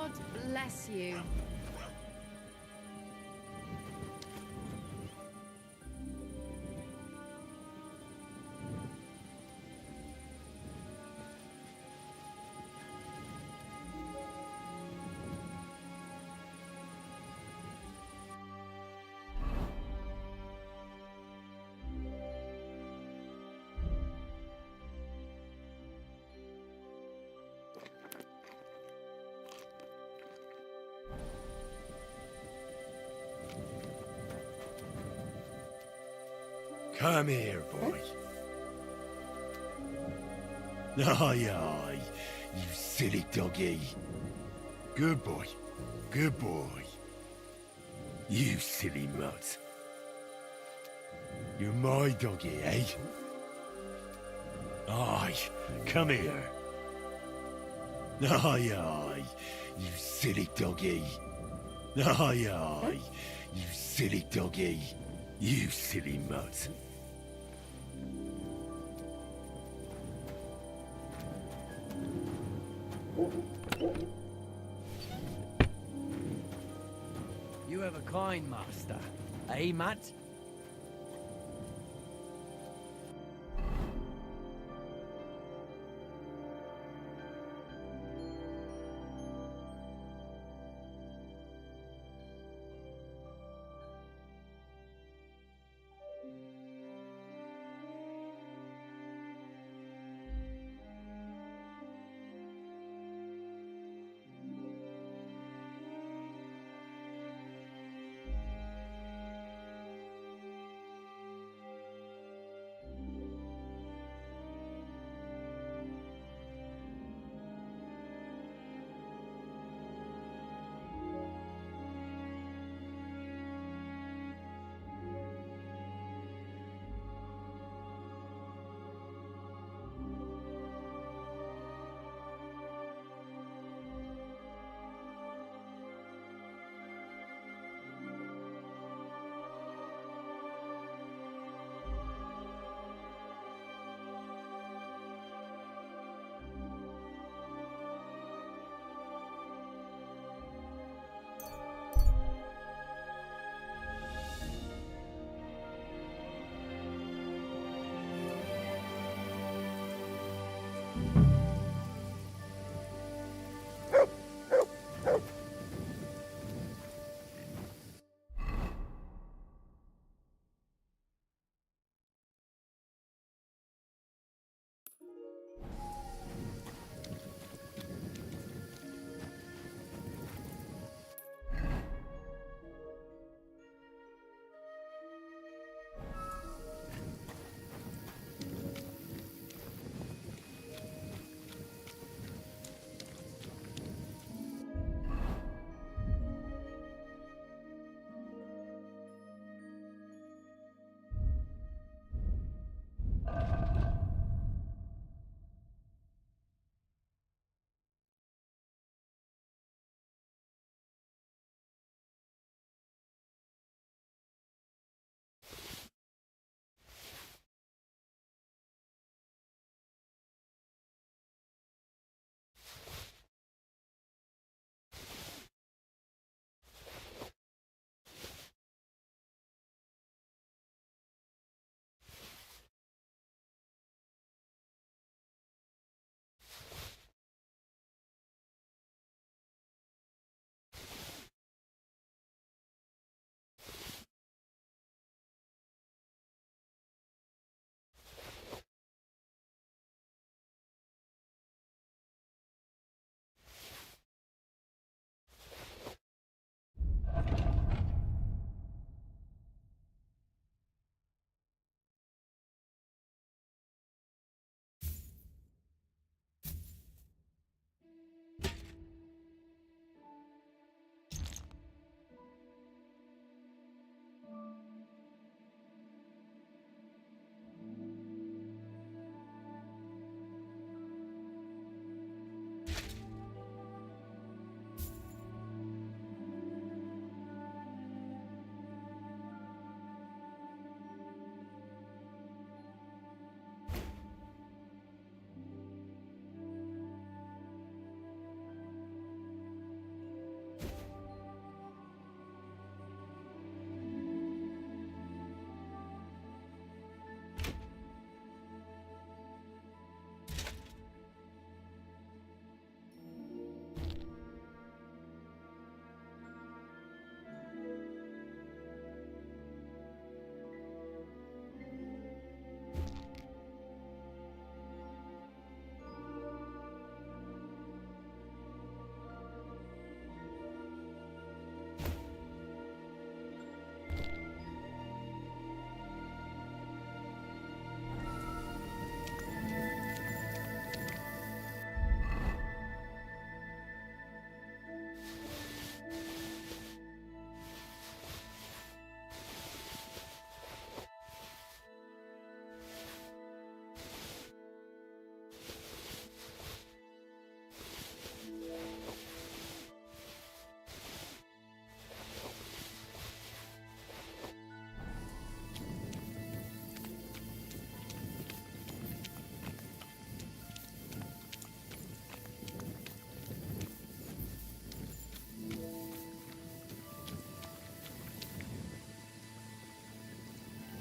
God bless you. Come here, boy. Aye, aye, you silly doggy. Good boy, good boy. You silly mutt. You're my doggy, eh? Aye, come here. Aye, aye, you silly doggy. Aye, aye, you silly doggy. You silly mutt. You have a kind master, eh, Matt?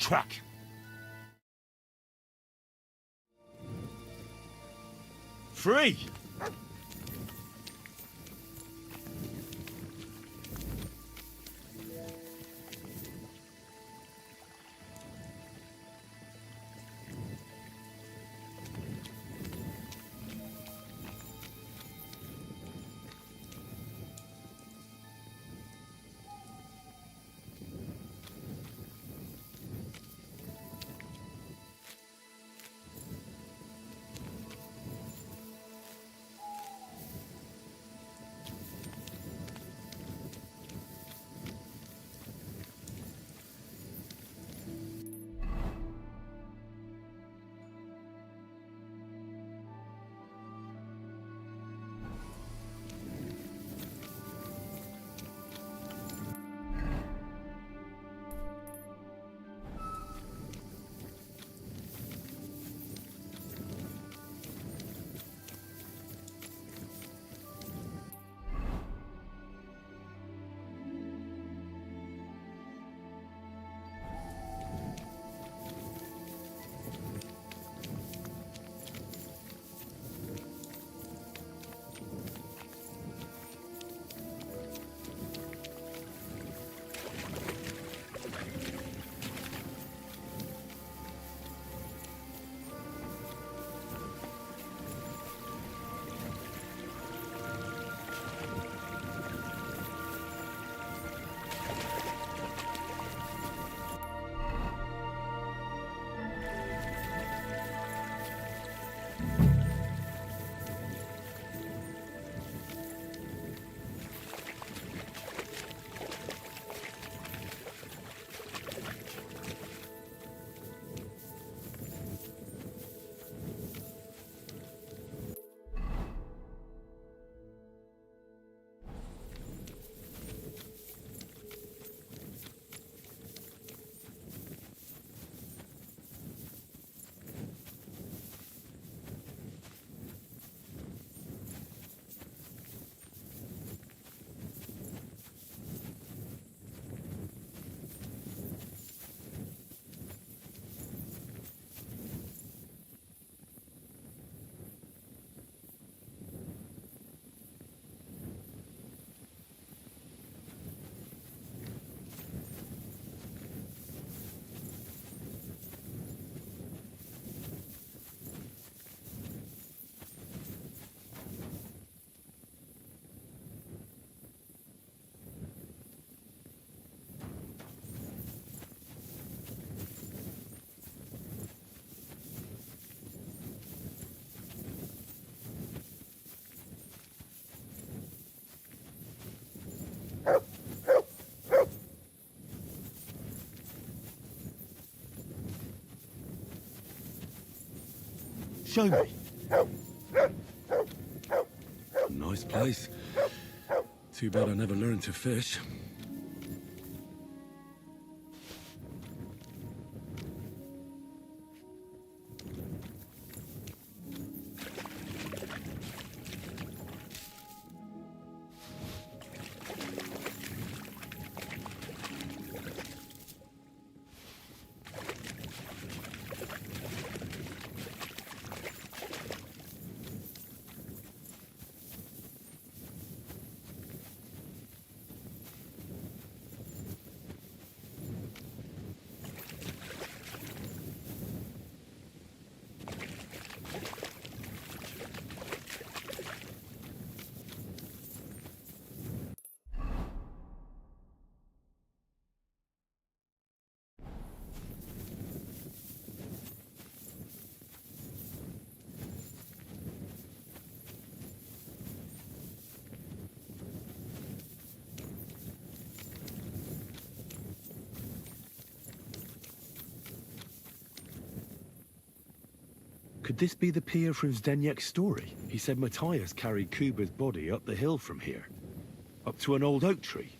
truck. Free! Show me. Nice place. Too bad I never learned to fish. Could this be the pier from Zdeněk's story? He said Matthias carried Kuba's body up the hill from here, up to an old oak tree.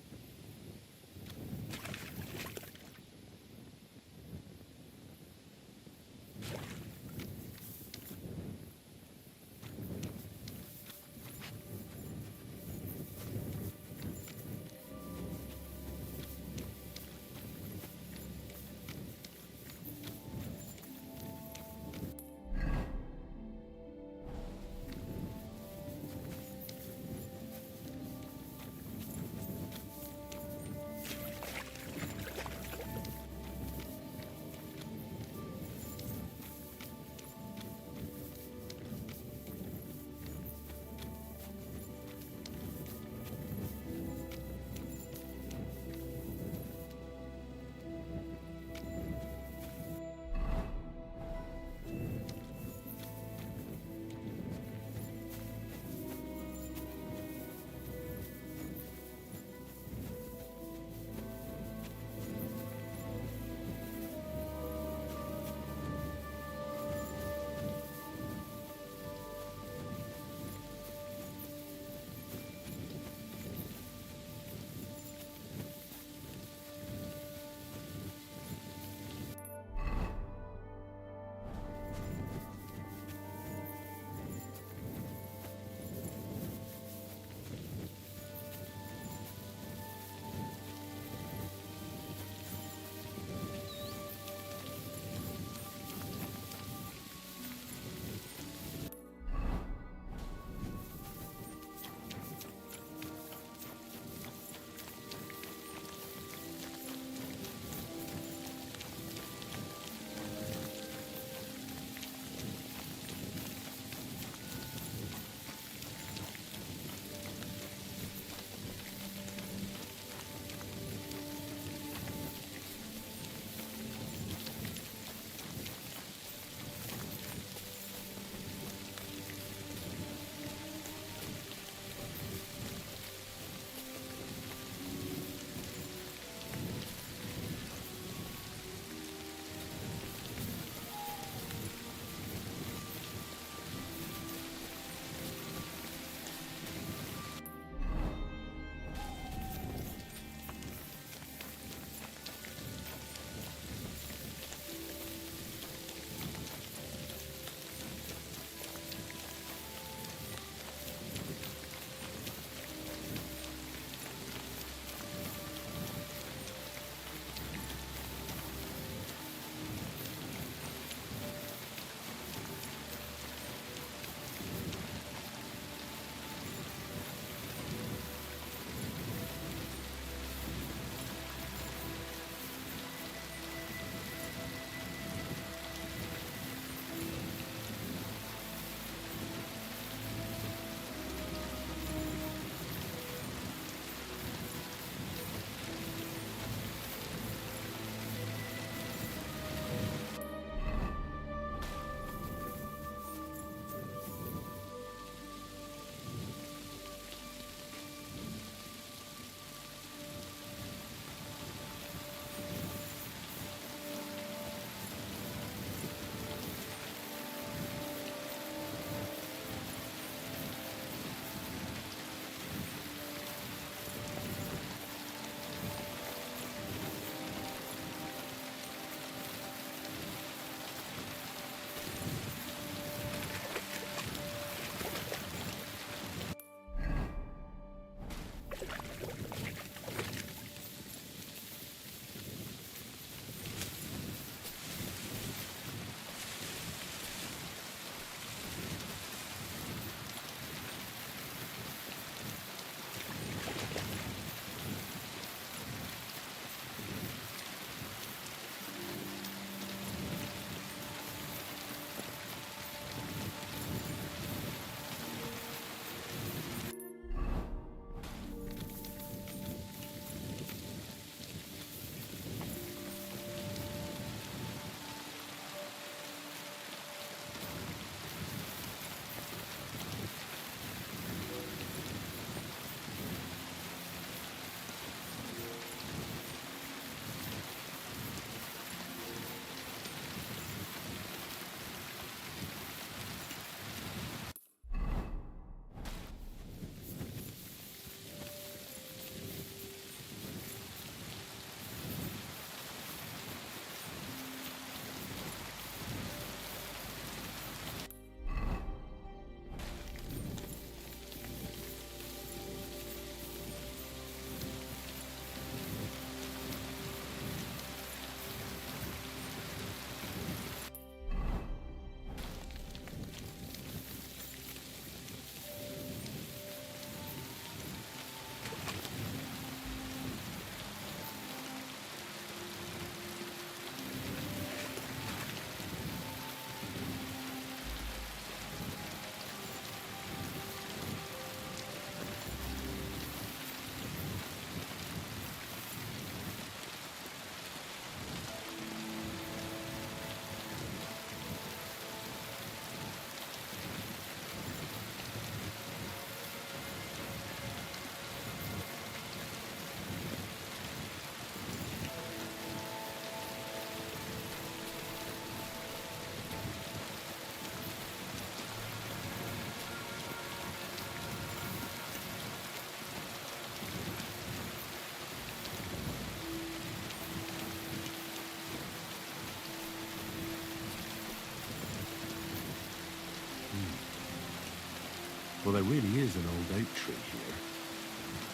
there really is an old oak tree here.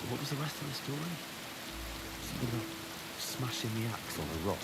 But what was the rest of the story? Something about smashing the axe on a rock.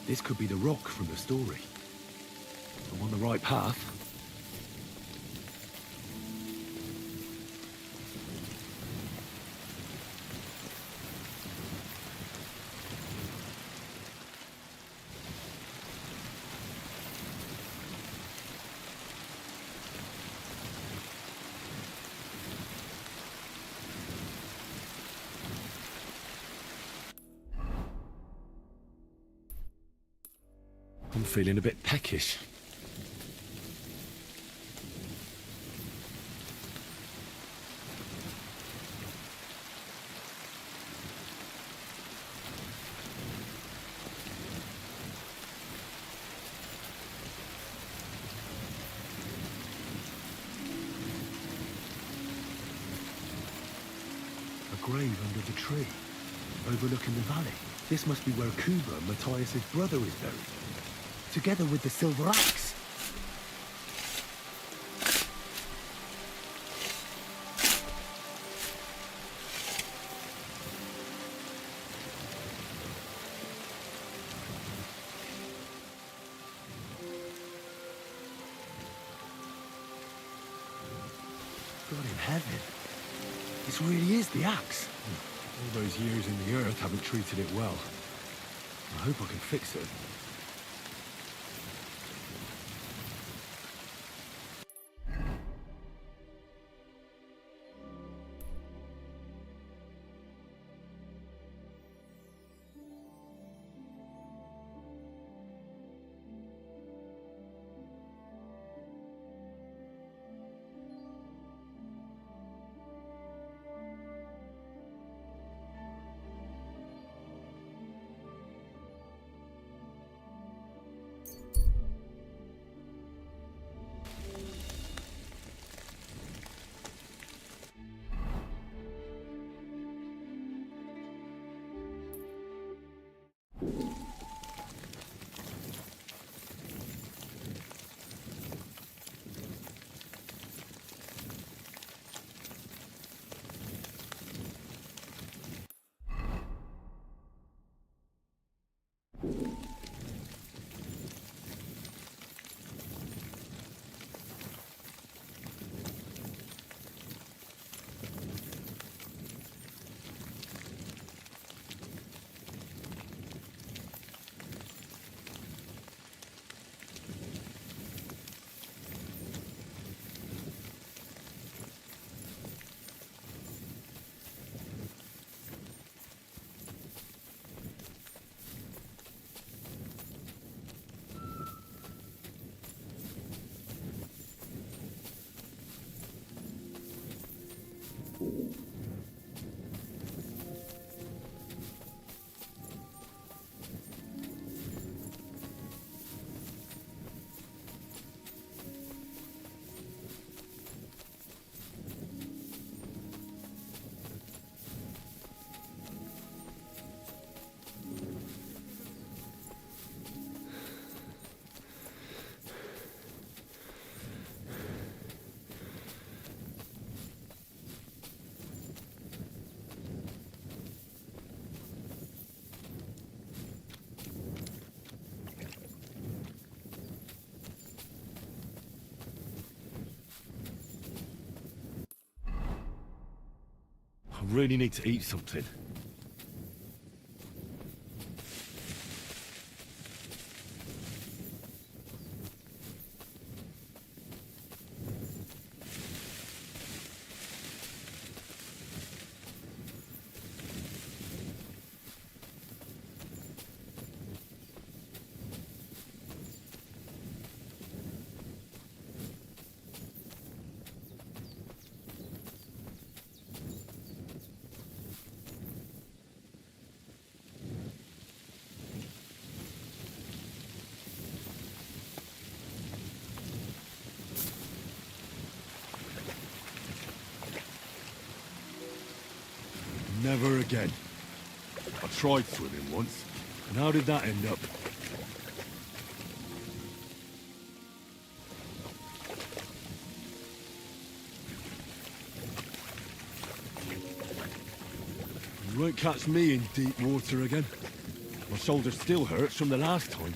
This could be the rock from the story. I'm on the right path. I'm feeling a bit peckish. A grave under the tree, overlooking the valley. This must be where Kuba, Matthias's brother, is buried. Together with the silver axe. God in heaven. This really is the axe. All those years in the earth haven't treated it well. I hope I can fix it. I really need to eat something. Never again. I tried swimming once, and how did that end up? You won't catch me in deep water again. My shoulder still hurts from the last time.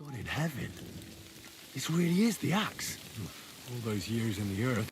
God in heaven. This really is the axe. All those years in the earth.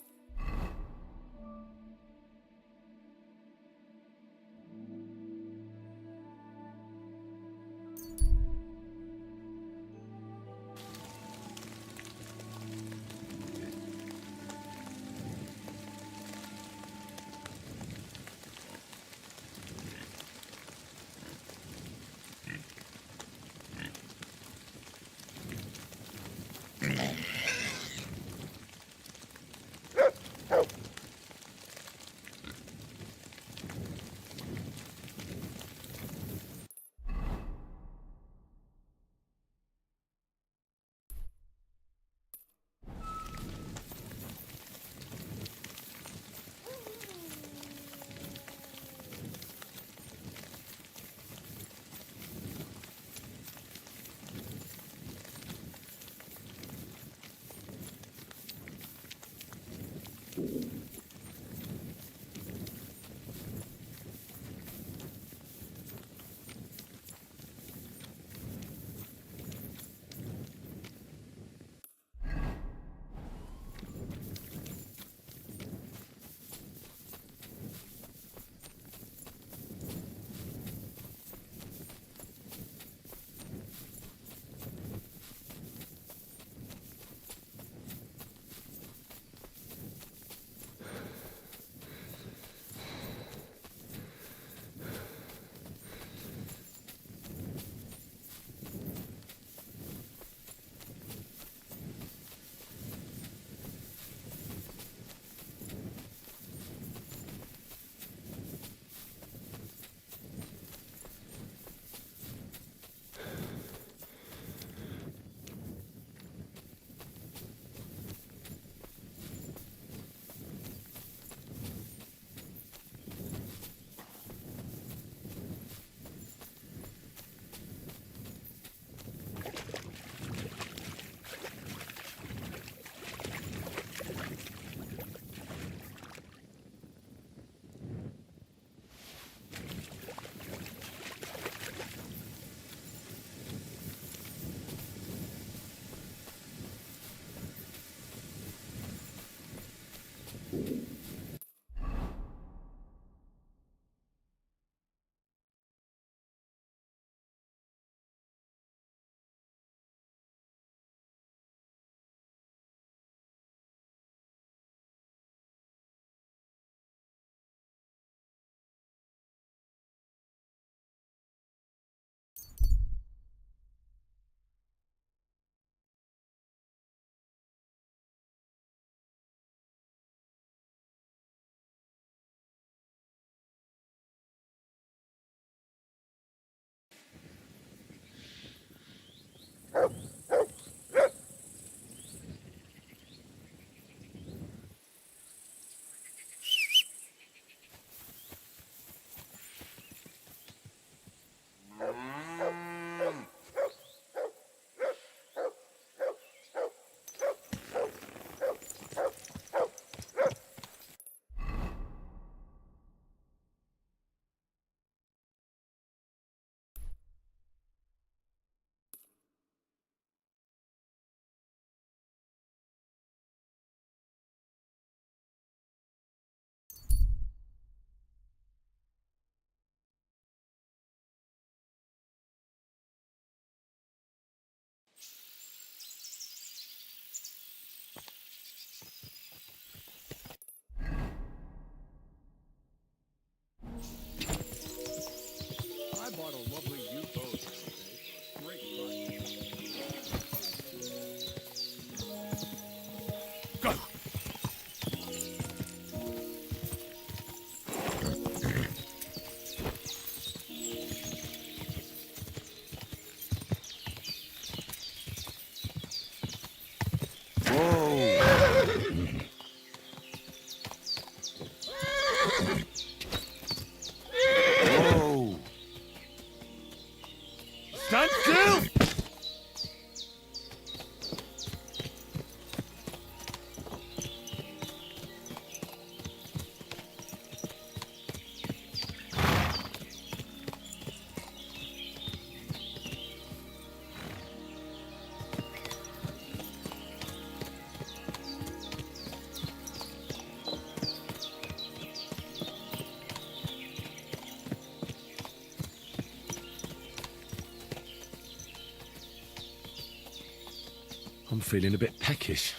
I'm feeling a bit peckish.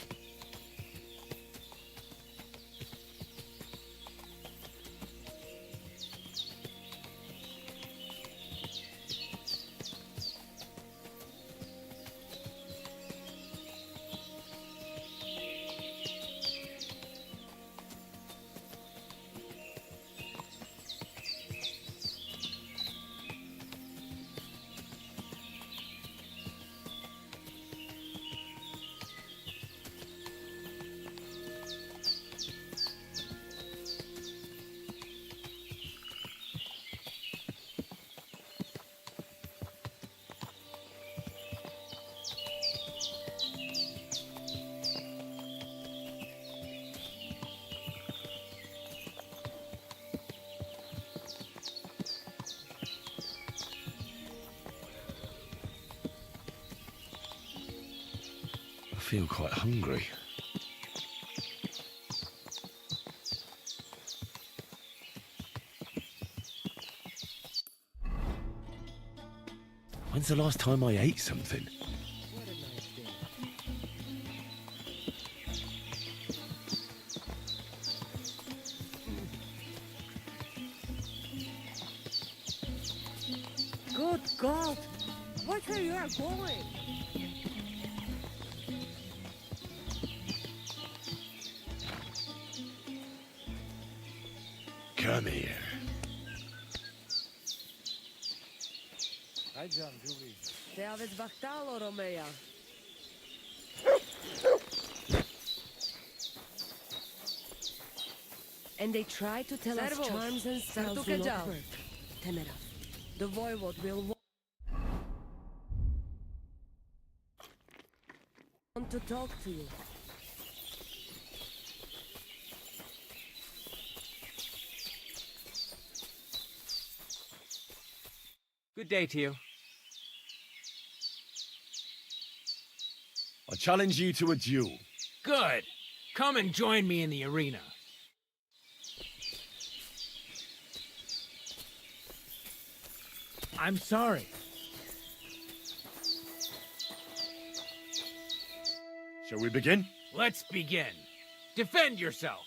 I feel quite hungry. When's the last time I ate something? What a nice day. Good God! Watch where you are going! Come here. Te aveți bactalo, Romea. And they try to tell us charms and spells do not work. Temera. The voivod will want to talk to you. Good day to you. I challenge you to a duel. Good. Come and join me in the arena. I'm sorry. Shall we begin? Let's begin. Defend yourself.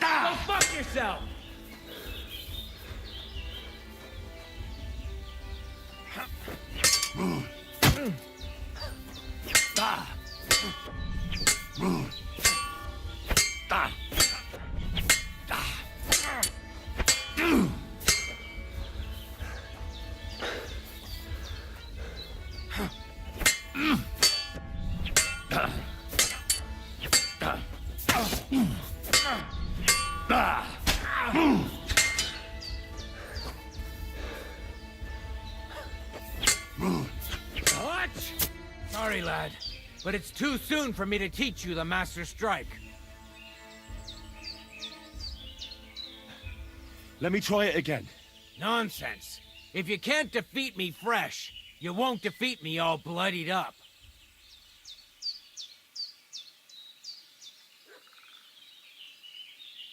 Go fuck yourself! What? Sorry, lad, but it's too soon for me to teach you the Master Strike. Let me try it again. Nonsense. If you can't defeat me fresh, you won't defeat me all bloodied up.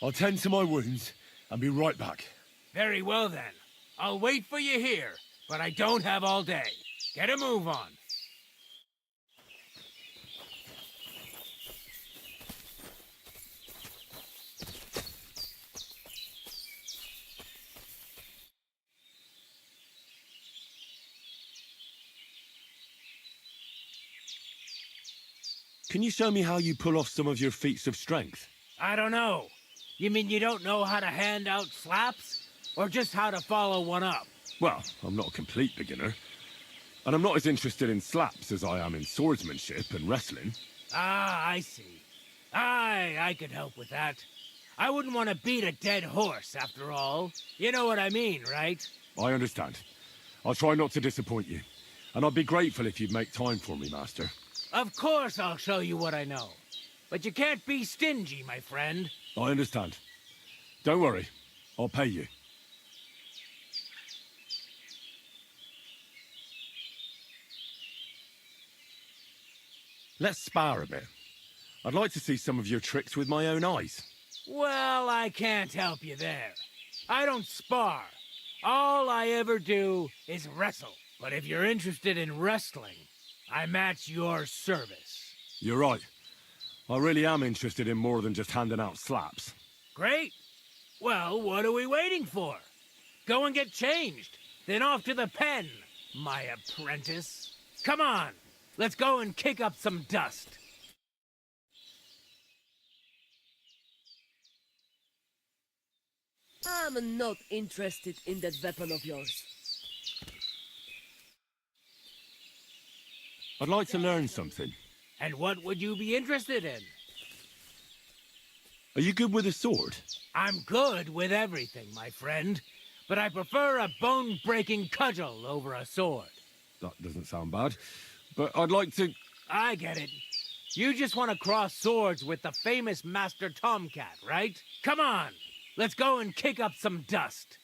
I'll tend to my wounds and be right back. Very well then. I'll wait for you here, but I don't have all day. Get a move on. Can you show me how you pull off some of your feats of strength? I don't know. You mean you don't know how to hand out slaps? Or just how to follow one up? Well, I'm not a complete beginner. And I'm not as interested in slaps as I am in swordsmanship and wrestling. Ah, I see. I could help with that. I wouldn't want to beat a dead horse, after all. You know what I mean, right? I understand. I'll try not to disappoint you. And I'd be grateful if you'd make time for me, Master. Of course I'll show you what I know. But you can't be stingy, my friend. I understand. Don't worry. I'll pay you. Let's spar a bit. I'd like to see some of your tricks with my own eyes. Well, I can't help you there. I don't spar. All I ever do is wrestle. But if you're interested in wrestling, I'm at your service. You're right. I really am interested in more than just handing out slaps. Great. Well, what are we waiting for? Go and get changed. Then off to the pen, my apprentice. Come on, let's go and kick up some dust. I'm not interested in that weapon of yours. I'd like to learn something. And what would you be interested in? Are you good with a sword? I'm good with everything, my friend. But I prefer a bone-breaking cudgel over a sword. That doesn't sound bad. But I'd like to... I get it. You just want to cross swords with the famous Master Tomcat, right? Come on, let's go and kick up some dust.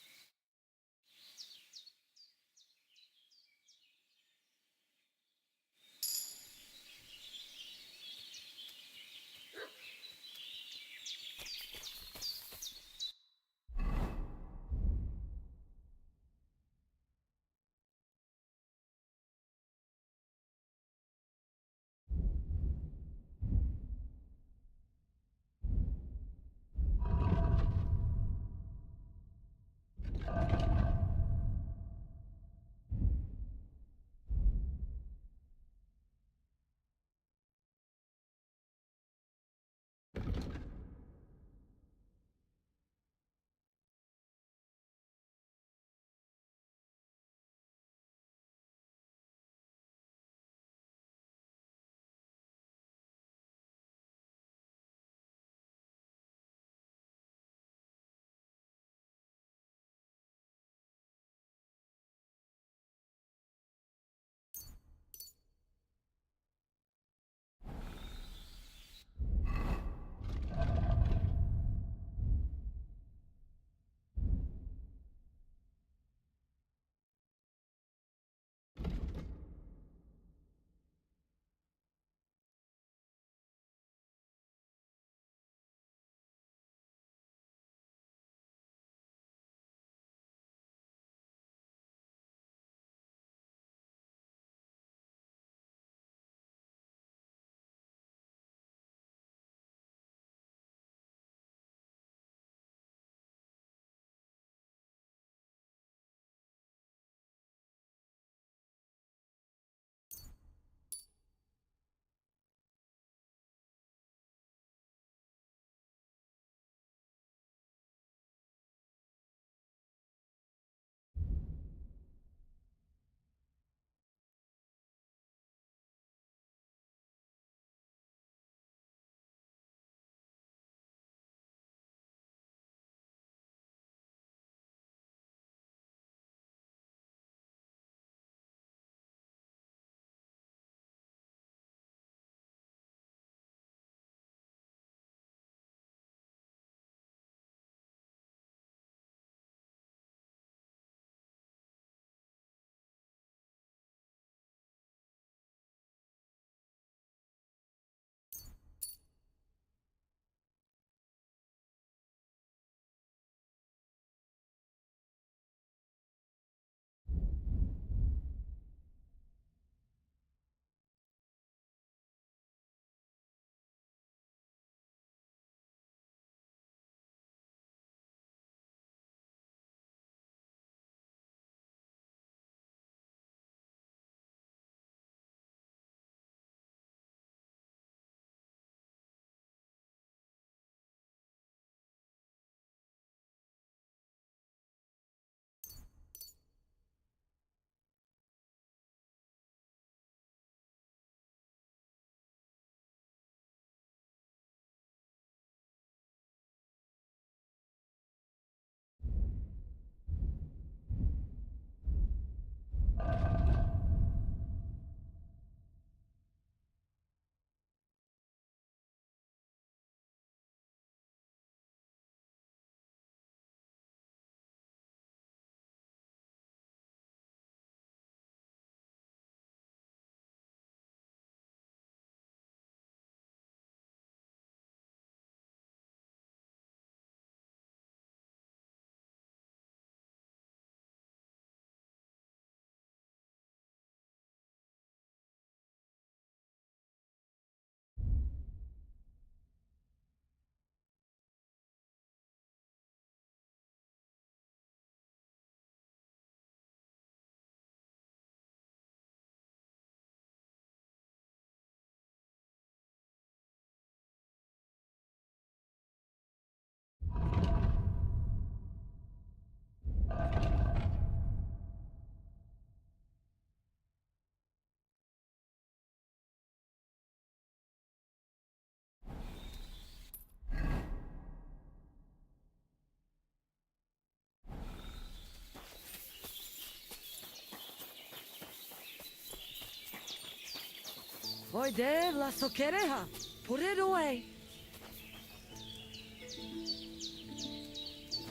de la soquereja. Put it away.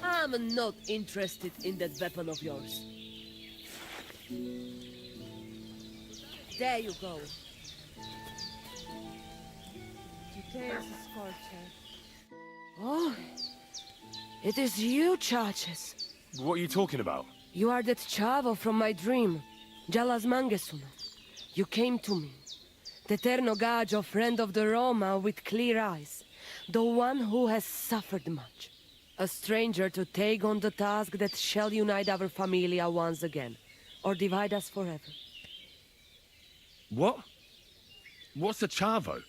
I'm not interested in that weapon of yours. There you go. Oh, it is you, Charges. What are you talking about? You are that chavo from my dream, Jalas Mangesuno. You came to me, the Ternogagio friend of the Roma with clear eyes, the one who has suffered much. A stranger to take on the task that shall unite our familia once again, or divide us forever. What? What's a chavo?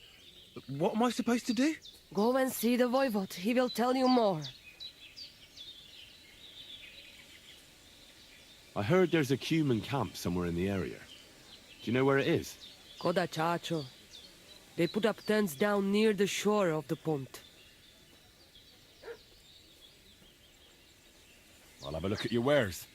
What am I supposed to do? Go and see the Voivod, he will tell you more. I heard there's a Cuman camp somewhere in the area. Do you know where it is? Koda Chacho. They put up tents down near the shore of the pond. I'll have a look at your wares.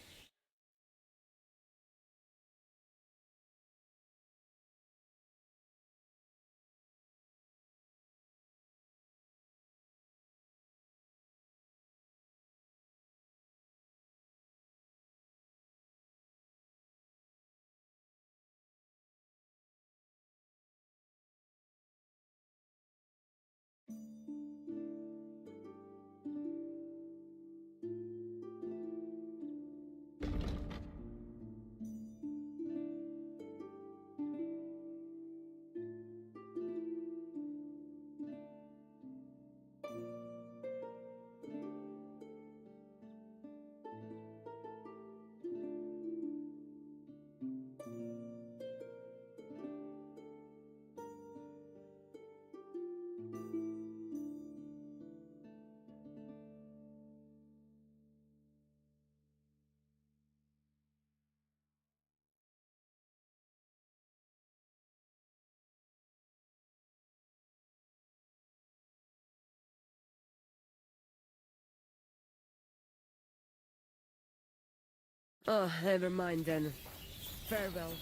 Oh, never mind then. Farewell.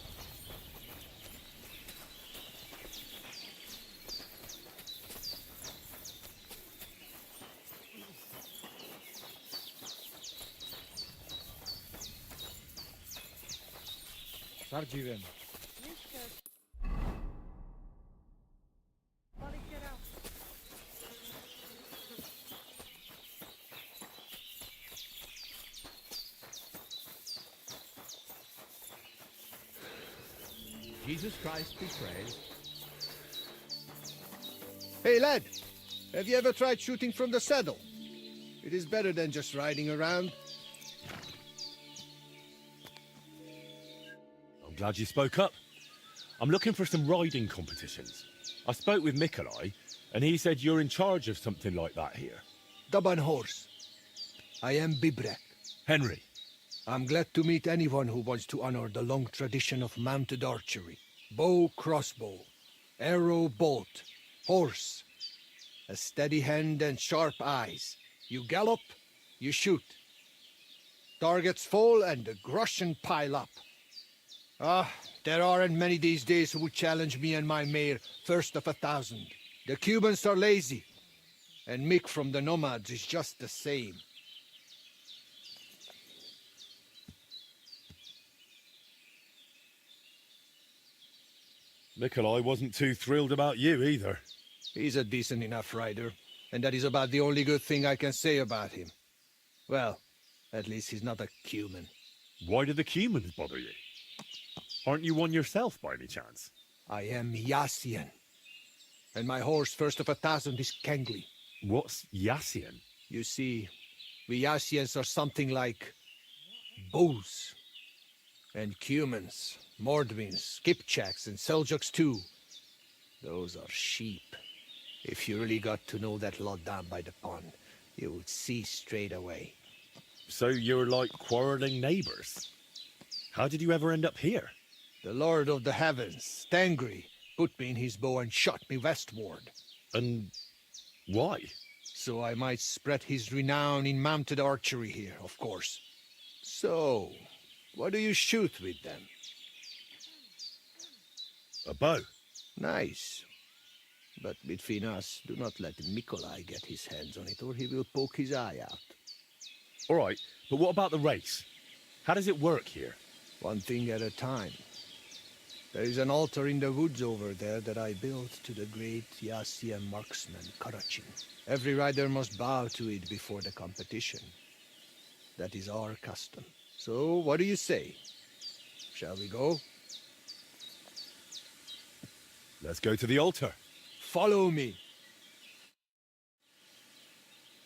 Sardziwem. Jesus Christ be praised. Hey lad, have you ever tried shooting from the saddle? It is better than just riding around. I'm glad you spoke up. I'm looking for some riding competitions. I spoke with Mikolai, and he said you're in charge of something like that here. Daban horse. I am Bibrek. Henry. I'm glad to meet anyone who wants to honor the long tradition of mounted archery. Bow, crossbow, arrow, bolt, horse. A steady hand and sharp eyes. You gallop, you shoot. Targets fall and the groschen pile up. Ah, there aren't many these days who would challenge me and my mare first of 1,000. The Cubans are lazy, and Mick from the Nomads is just the same. Mikolai wasn't too thrilled about you either. He's a decent enough rider, and that is about the only good thing I can say about him. Well, at least he's not a Cuman. Why do the Cumans bother you? Aren't you one yourself by any chance? I am Yassian, and my horse first of 1,000 is Kengli. What's Yassian? You see, we Yassians are something like bulls. And Cumans, Mordvins, Skipchaks, and Seljuks too. Those are sheep. If you really got to know that lot down by the pond, you would see straight away. So you're like quarreling neighbors. How did you ever end up here? The Lord of the Heavens, Tangri, put me in his bow and shot me westward. And why? So I might spread his renown in mounted archery here, of course. So, what do you shoot with then? A bow. Nice. But between us, do not let Mikolai get his hands on it, or he will poke his eye out. All right, but what about the race? How does it work here? One thing at a time. There is an altar in the woods over there that I built to the great Yassian marksman, Coercion. Every rider must bow to it before the competition. That is our custom. So, what do you say? Shall we go? Let's go to the altar. Follow me.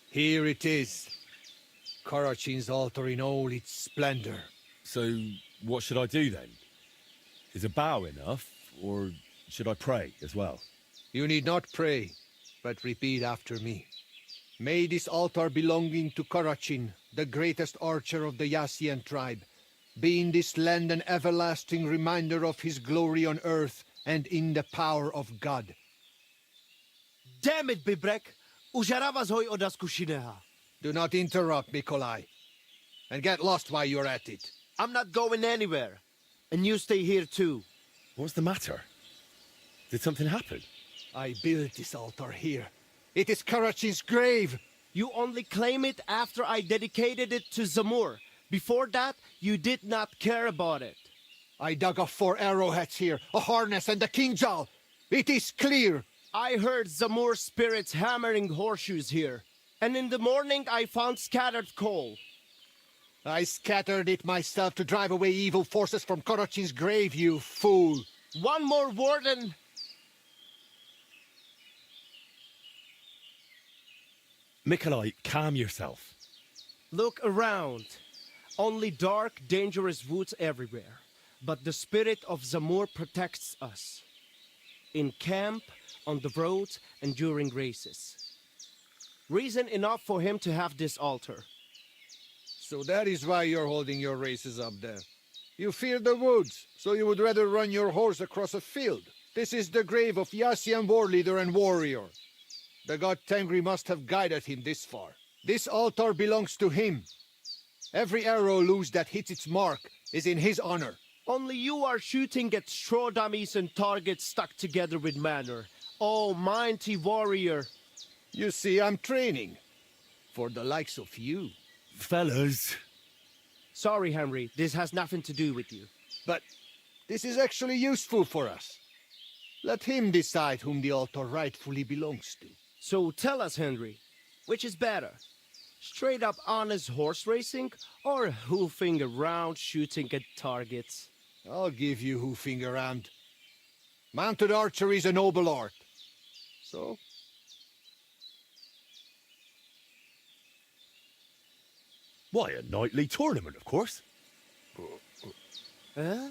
Here it is. Coercion's altar in all its splendor. So, what should I do then? Is a bow enough, or should I pray as well? You need not pray, but repeat after me. May this altar belonging to Coercion, the greatest archer of the Yassian tribe, be in this land an everlasting reminder of his glory on earth and in the power of God. Damn it, Bibrek! Užarava hoj od Askushineha. Do not interrupt, Mikolai. And get lost while you're at it. I'm not going anywhere. And you stay here too. What's the matter? Did something happen? I built this altar here. It is Coercion's grave! You only claim it after I dedicated it to Zamur. Before that, you did not care about it. I dug up 4 arrowheads here, a harness and a kingjal. It is clear. I heard Zamur spirits hammering horseshoes here. And in the morning, I found scattered coal. I scattered it myself to drive away evil forces from Coercion's grave, you fool. One more word and... Mikolai, calm yourself. Look around. Only dark, dangerous woods everywhere. But the spirit of Zamur protects us. In camp, on the road, and during races. Reason enough for him to have this altar. So that is why you're holding your races up there. You fear the woods, so you would rather run your horse across a field. This is the grave of Yassian war leader and warrior. The god Tengri must have guided him this far. This altar belongs to him. Every arrow loose that hits its mark is in his honor. Only you are shooting at straw dummies and targets stuck together with manner. Oh, mighty warrior. You see, I'm training. For the likes of you. Fellas. Sorry, Henry, this has nothing to do with you. But this is actually useful for us. Let him decide whom the altar rightfully belongs to. So tell us, Henry, which is better? Straight up honest horse racing, or hoofing around shooting at targets? I'll give you hoofing around. Mounted archery is a noble art. So? Why, a nightly tournament, of course. Huh?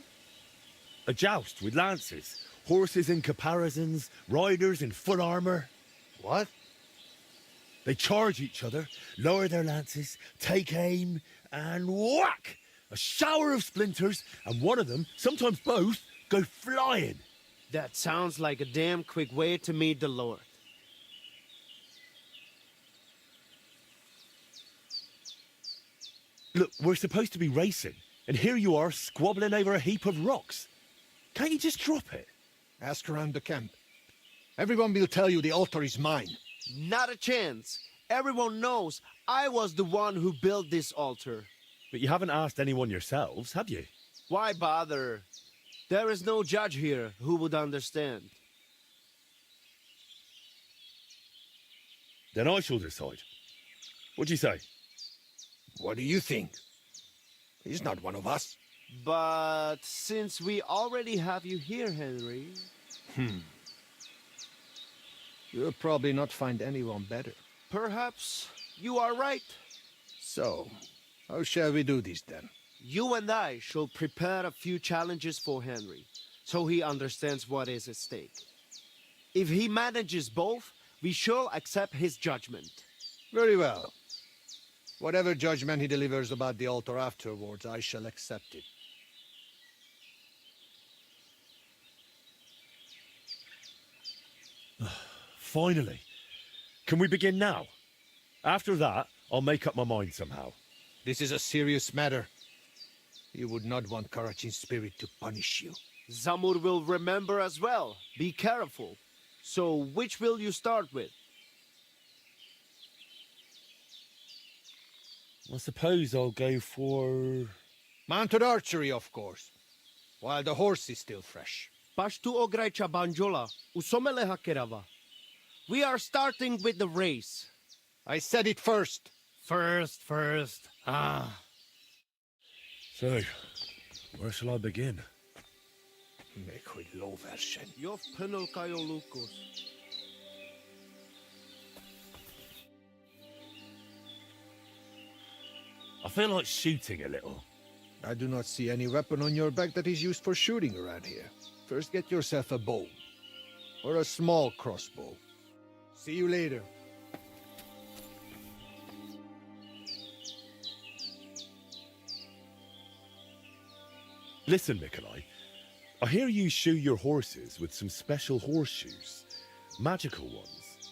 A joust with lances, horses in caparisons, riders in full armor. What? They charge each other, lower their lances, take aim, and whack! A shower of splinters, and one of them, sometimes both, go flying. That sounds like a damn quick way to meet the Lord. Look, we're supposed to be racing, and here you are squabbling over a heap of rocks. Can't you just drop it? Ask around the camp. Everyone will tell you the altar is mine. Not a chance. Everyone knows I was the one who built this altar. But you haven't asked anyone yourselves, have you? Why bother? There is no judge here who would understand. Then I shall decide. What do you say? What do you think? He's not one of us. But since we already have you here, Henry... You'll probably not find anyone better. Perhaps you are right. So, how shall we do this then? You and I shall prepare a few challenges for Henry, so he understands what is at stake. If he manages both, we shall accept his judgment. Very well. Whatever judgment he delivers about the altar afterwards, I shall accept it. Finally. Can we begin now? After that, I'll make up my mind somehow. This is a serious matter. You would not want Coercion's spirit to punish you. Zamur will remember as well. Be careful. So, which will you start with? I suppose I'll go for... Mounted archery, of course, while the horse is still fresh. Pashtu ograjcha banjola, usomele hakerava. We are starting with the race. I said it first. First. Ah. So, where shall I begin? Make with low version. Jov penel kajo lukos. I feel like shooting a little. I do not see any weapon on your back that is used for shooting around here. First get yourself a bow. Or a small crossbow. See you later. Listen, Nikolai. I hear you shoe your horses with some special horseshoes. Magical ones.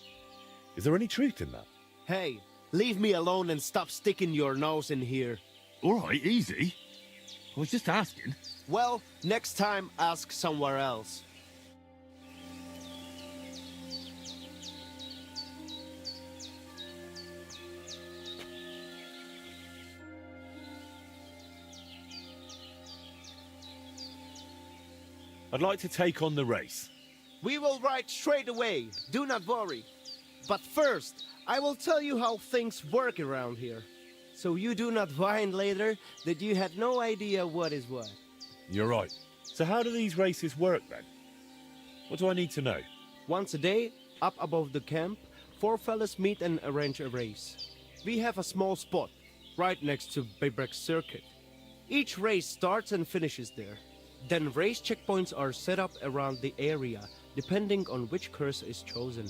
Is there any truth in that? Hey, leave me alone and stop sticking your nose in here. All right, easy. I was just asking. Well, next time ask somewhere else. I'd like to take on the race. We will ride straight away, do not worry. But first, I will tell you how things work around here. So you do not whine later that you had no idea what is what. You're right. So how do these races work then? What do I need to know? Once a day, up above the camp, 4 fellas meet and arrange a race. We have a small spot, right next to Bebrek's circuit. Each race starts and finishes there. Then race checkpoints are set up around the area, depending on which curse is chosen.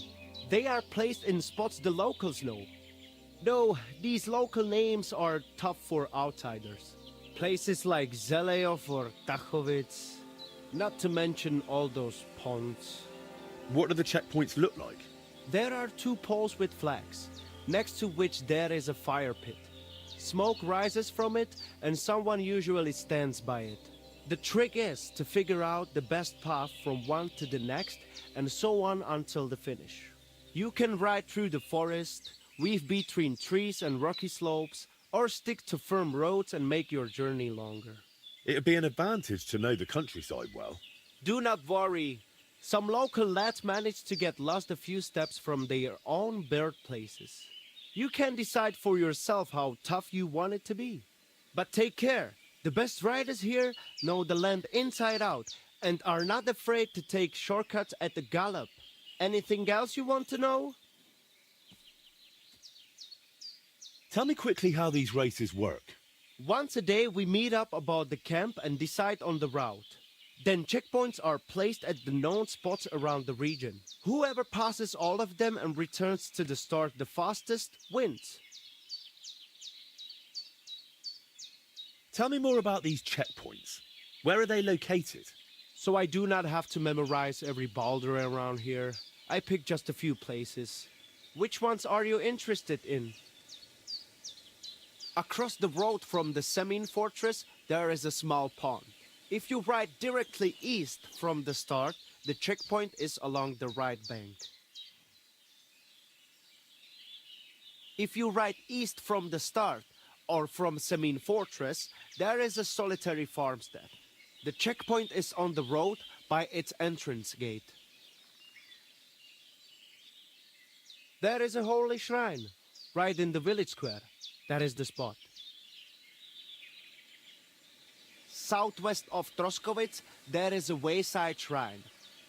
They are placed in spots the locals know. Though these local names are tough for outsiders. Places like Zeleov or Tachovitz, not to mention all those ponds. What do the checkpoints look like? There are 2 poles with flags, next to which there is a fire pit. Smoke rises from it, and someone usually stands by it. The trick is to figure out the best path from one to the next, and so on until the finish. You can ride through the forest, weave between trees and rocky slopes, or stick to firm roads and make your journey longer. It'd be an advantage to know the countryside well. Do not worry. Some local lads managed to get lost a few steps from their own birthplaces. You can decide for yourself how tough you want it to be. But take care. The best riders here know the land inside out and are not afraid to take shortcuts at the gallop. Anything else you want to know? Tell me quickly how these races work. Once a day we meet up about the camp and decide on the route. Then checkpoints are placed at the known spots around the region. Whoever passes all of them and returns to the start the fastest wins. Tell me more about these checkpoints. Where are they located? So I do not have to memorize every boulder around here. I pick just a few places. Which ones are you interested in? Across the road from the Semin fortress, there is a small pond. If you ride directly east from the start, the checkpoint is along the right bank. If you ride east from the start, or from Semin fortress, there is a solitary farmstead. The checkpoint is on the road by its entrance gate. There is a holy shrine, right in the village square. That is the spot. Southwest of Troskowitz, there is a wayside shrine.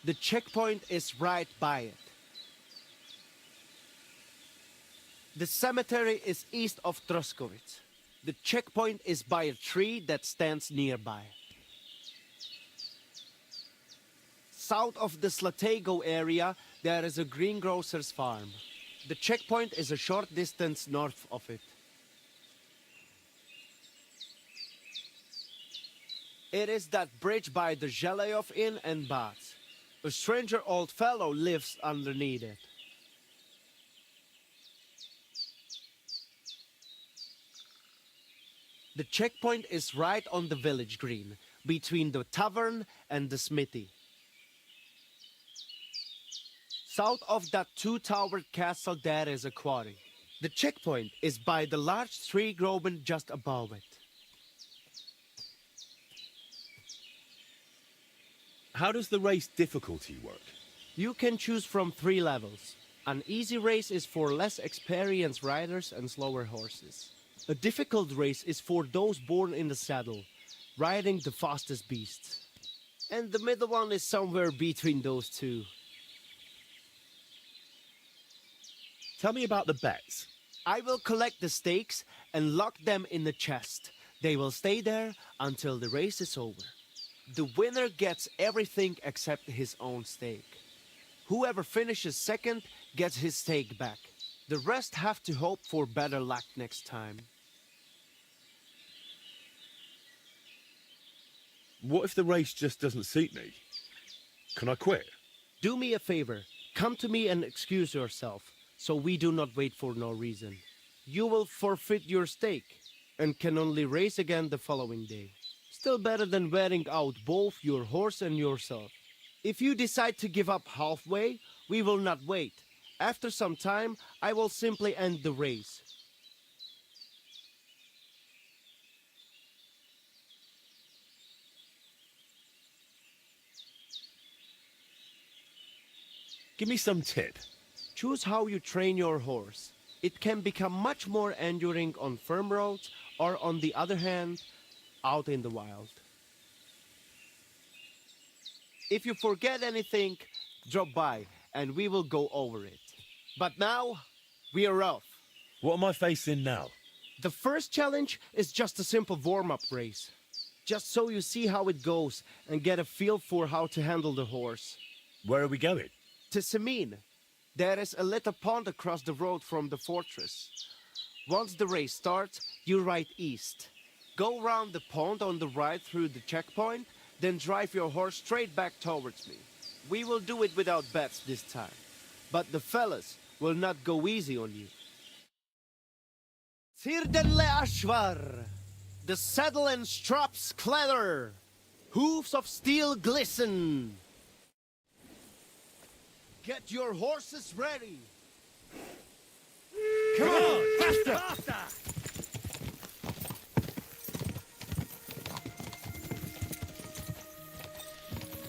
The checkpoint is right by it. The cemetery is east of Troskowitz. The checkpoint is by a tree that stands nearby. South of the Slatego area, there is a greengrocer's farm. The checkpoint is a short distance north of it. It is that bridge by the Zheleyov Inn and Baths. A stranger old fellow lives underneath it. The checkpoint is right on the village green, between the tavern and the smithy. South of that two-towered castle there is a quarry. The checkpoint is by the large tree growing just above it. How does the race difficulty work? You can choose from 3 levels. An easy race is for less experienced riders and slower horses. A difficult race is for those born in the saddle, riding the fastest beasts. And the middle one is somewhere between those two. Tell me about the bets. I will collect the stakes and lock them in the chest. They will stay there until the race is over. The winner gets everything except his own stake. Whoever finishes second gets his stake back. The rest have to hope for better luck next time. What if the race just doesn't suit me? Can I quit? Do me a favor. Come to me and excuse yourself, so we do not wait for no reason. You will forfeit your stake and can only race again the following day. Still better than wearing out both your horse and yourself. If you decide to give up halfway, we will not wait. After some time, I will simply end the race. Give me some tip. Choose how you train your horse. It can become much more enduring on firm roads or, on the other hand, out in the wild. If you forget anything, drop by and we will go over it. But now, we are off. What am I facing now? The first challenge is just a simple warm-up race. Just so you see how it goes and get a feel for how to handle the horse. Where are we going? To Semin. There is a little pond across the road from the fortress. Once the race starts, you ride east. Go round the pond on the right through the checkpoint, then drive your horse straight back towards me. We will do it without bets this time. But the fellas will not go easy on you. Tirdenle Ashvar. The saddle and straps clatter. Hooves of steel glisten. Get your horses ready. Come on! Faster!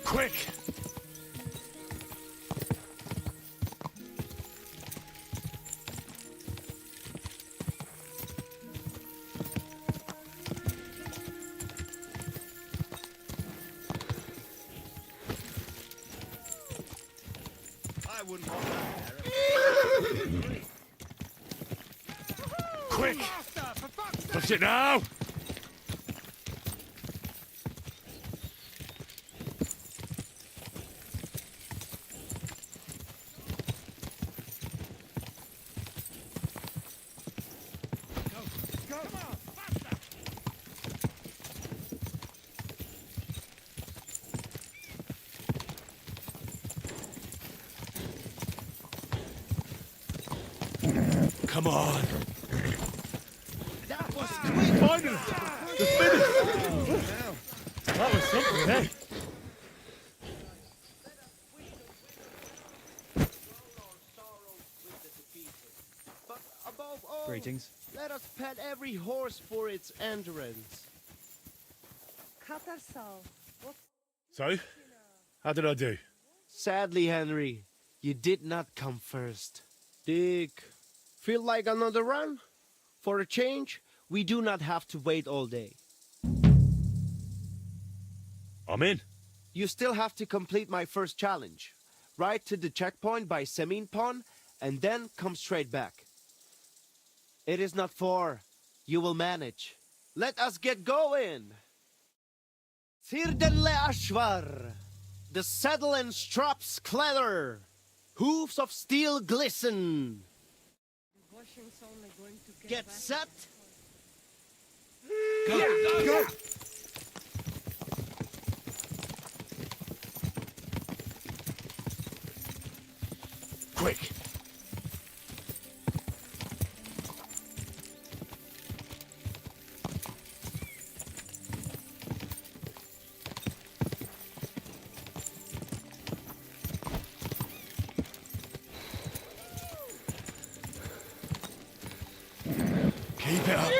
Quick! I wouldn't want that. Quick! Push it now! Come on! That was quick! Finally! The finish! That was something, eh? But above all, Greetings. let us pet every horse for its endurance. So, how did I do? Sadly, Henry, you did not come first. Dick, feel like another run? For a change, we do not have to wait all day. I'm in. You still have to complete my first challenge. Ride to the checkpoint by Semin Pond, and then come straight back. It is not far. You will manage. Let us get going! Tirdenle Ashvar. The saddle and straps clatter. Hooves of steel glisten. Get set. Go! Quick! Keep it up.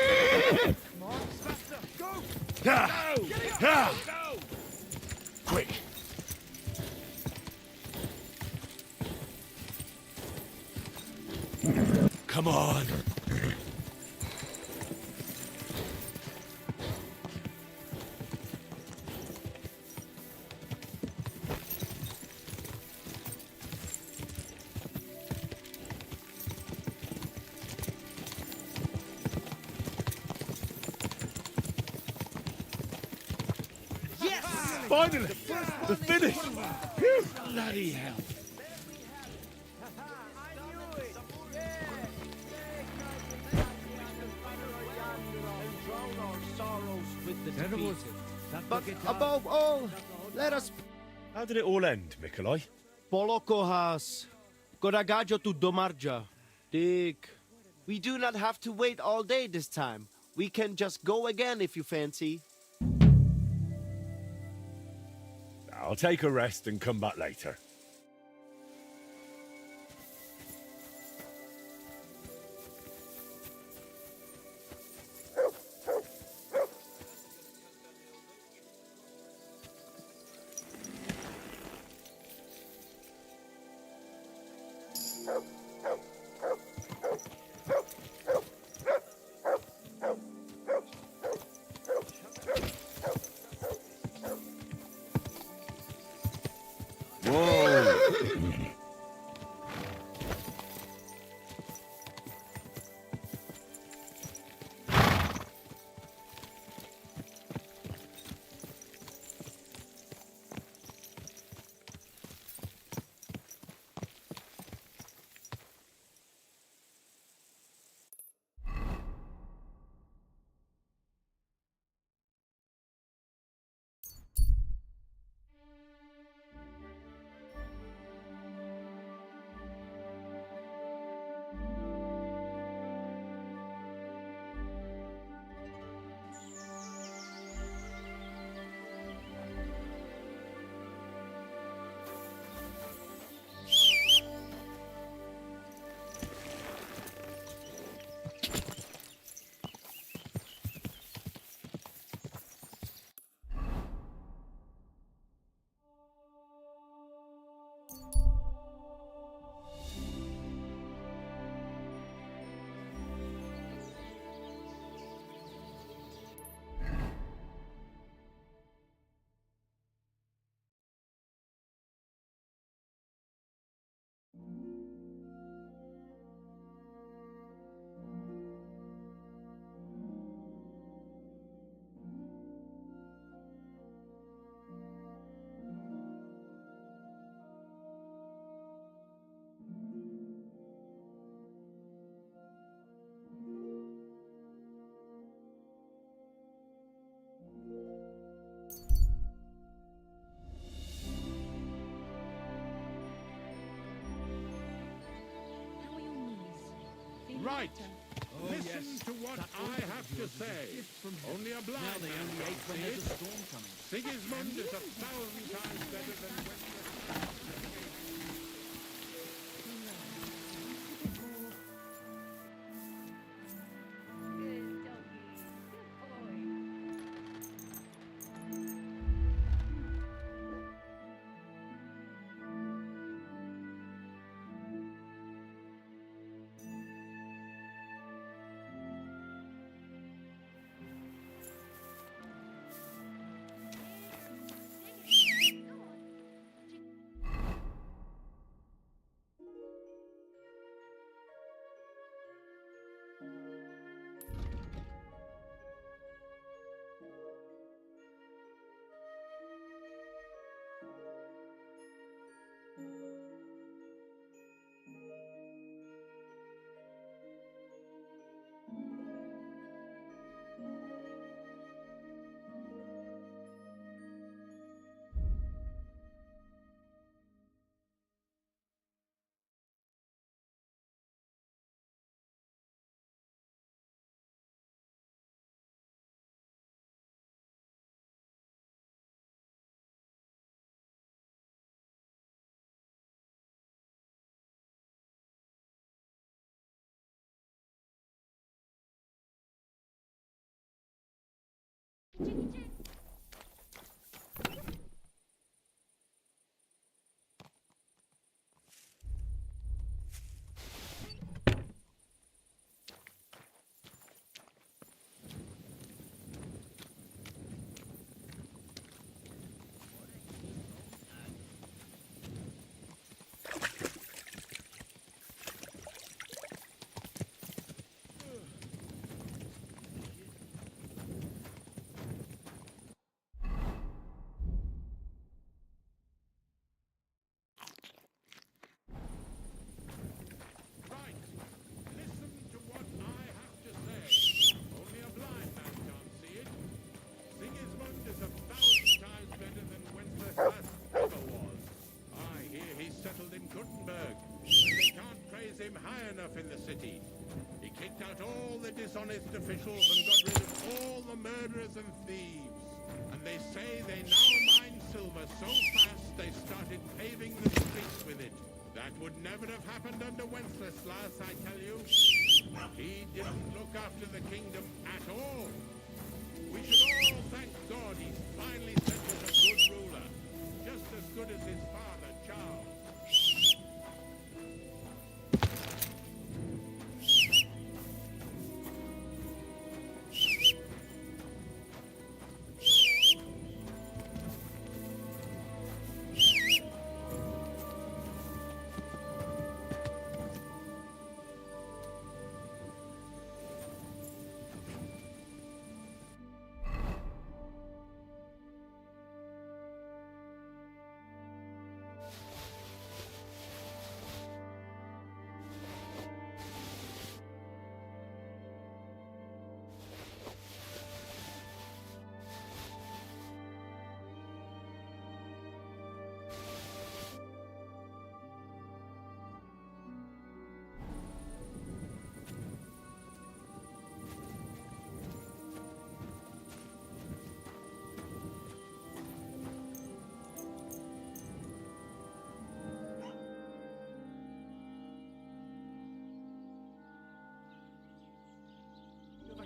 Go! Ha! Go! Quick. Come on. Finally! The finish! Phew. Bloody hell. But above all, let us How did it all end, Mikolai? Polokohas. Koragajo to Domarja. Dick. We do not have to wait all day this time. We can just go again if you fancy. I'll take a rest and come back later. Right. Listen to what I have to say. Only a blind man can see it. Sigismund is 1,000 times better than when... Right. Listen to what I have to say. Only a blind man can't see it. Sigismund is 1,000 times better than Wenceslas ever was. I hear he's settled in Gutenberg, and they can't praise him high enough in the city. He kicked out all the dishonest officials and got rid of all the murderers and thieves. And they say they now mine silver so fast they started paving the streets with it. That would never have happened under Wenceslas, I tell you. He didn't look after the kingdom at all. We should all thank God he's finally sent us a good ruler. Just as good as his father, Charles.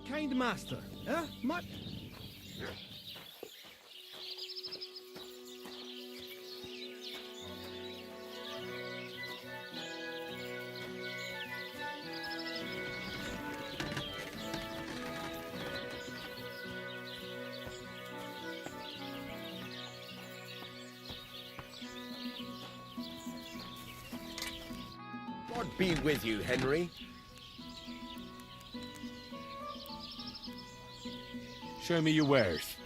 Kind master, huh? Mutt? God be with you, Henry. Show me your wares.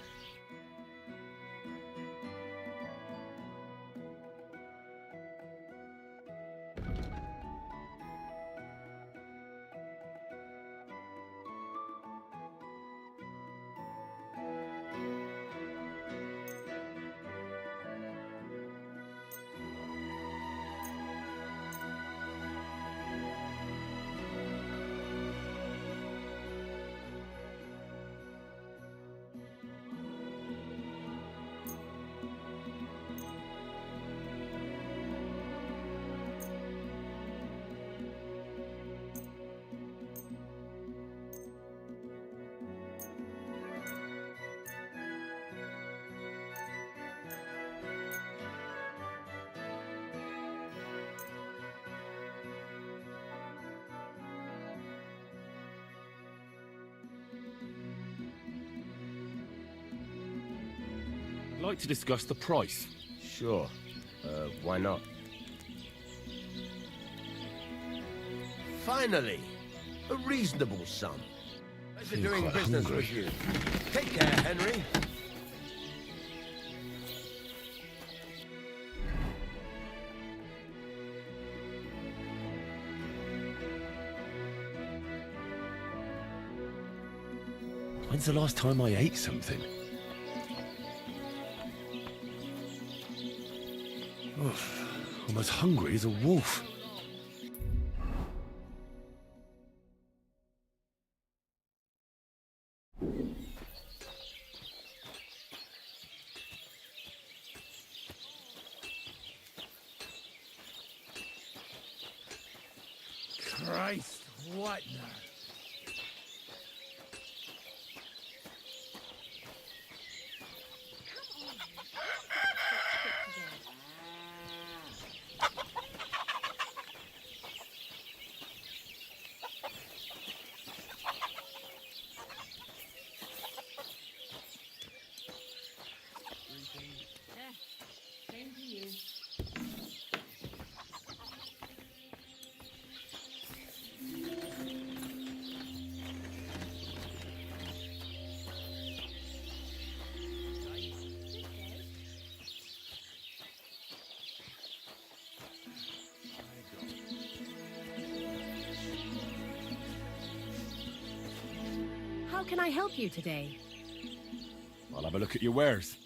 I'd like to discuss the price. Sure. Why not? Finally! A reasonable sum. Pleasure Feel doing quite business hungry. with you. Take care, Henry. When's the last time I ate something? Oof, I'm as hungry as a wolf. Christ, what now? How can I help you today? I'll have a look at your wares.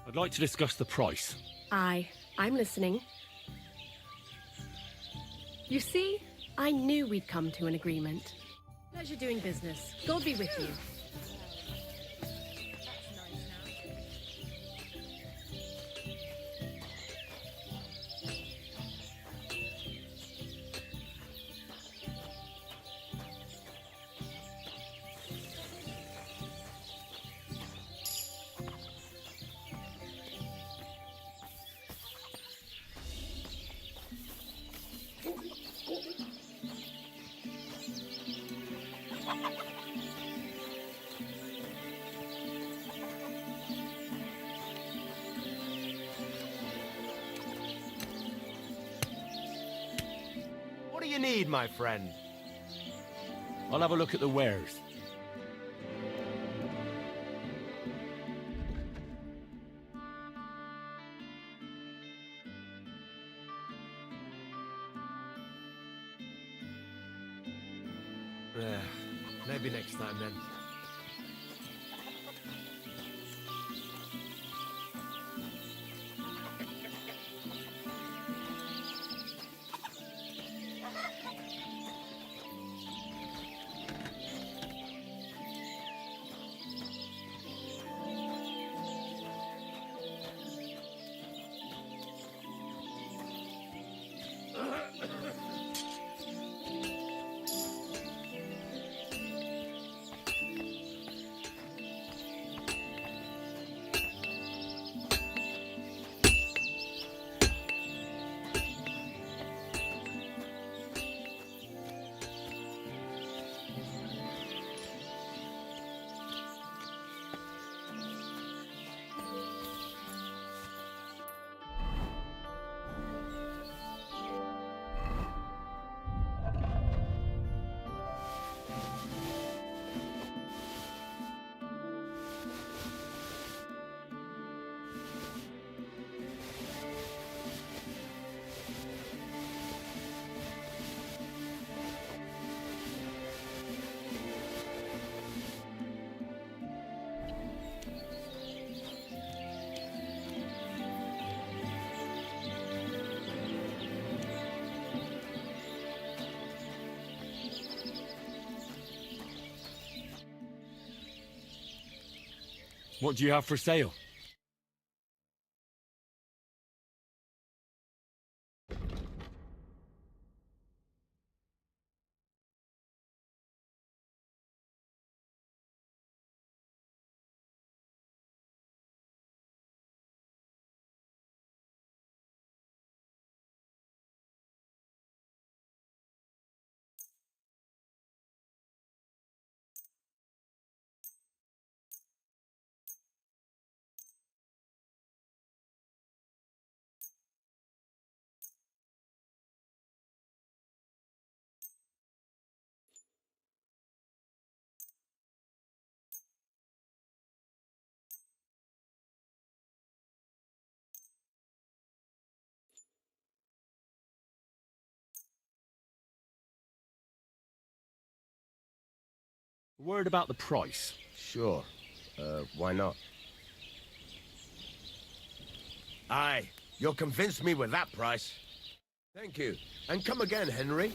I'd like to discuss the price. I'm listening. You see, I knew we'd come to an agreement. Pleasure doing business. God be with you. What do you need, my friend? I'll have a look at the wares. Maybe next time then. What do you have for sale? A word about the price. Sure. Why not? Aye, you'll convince me with that price. Thank you. And come again, Henry.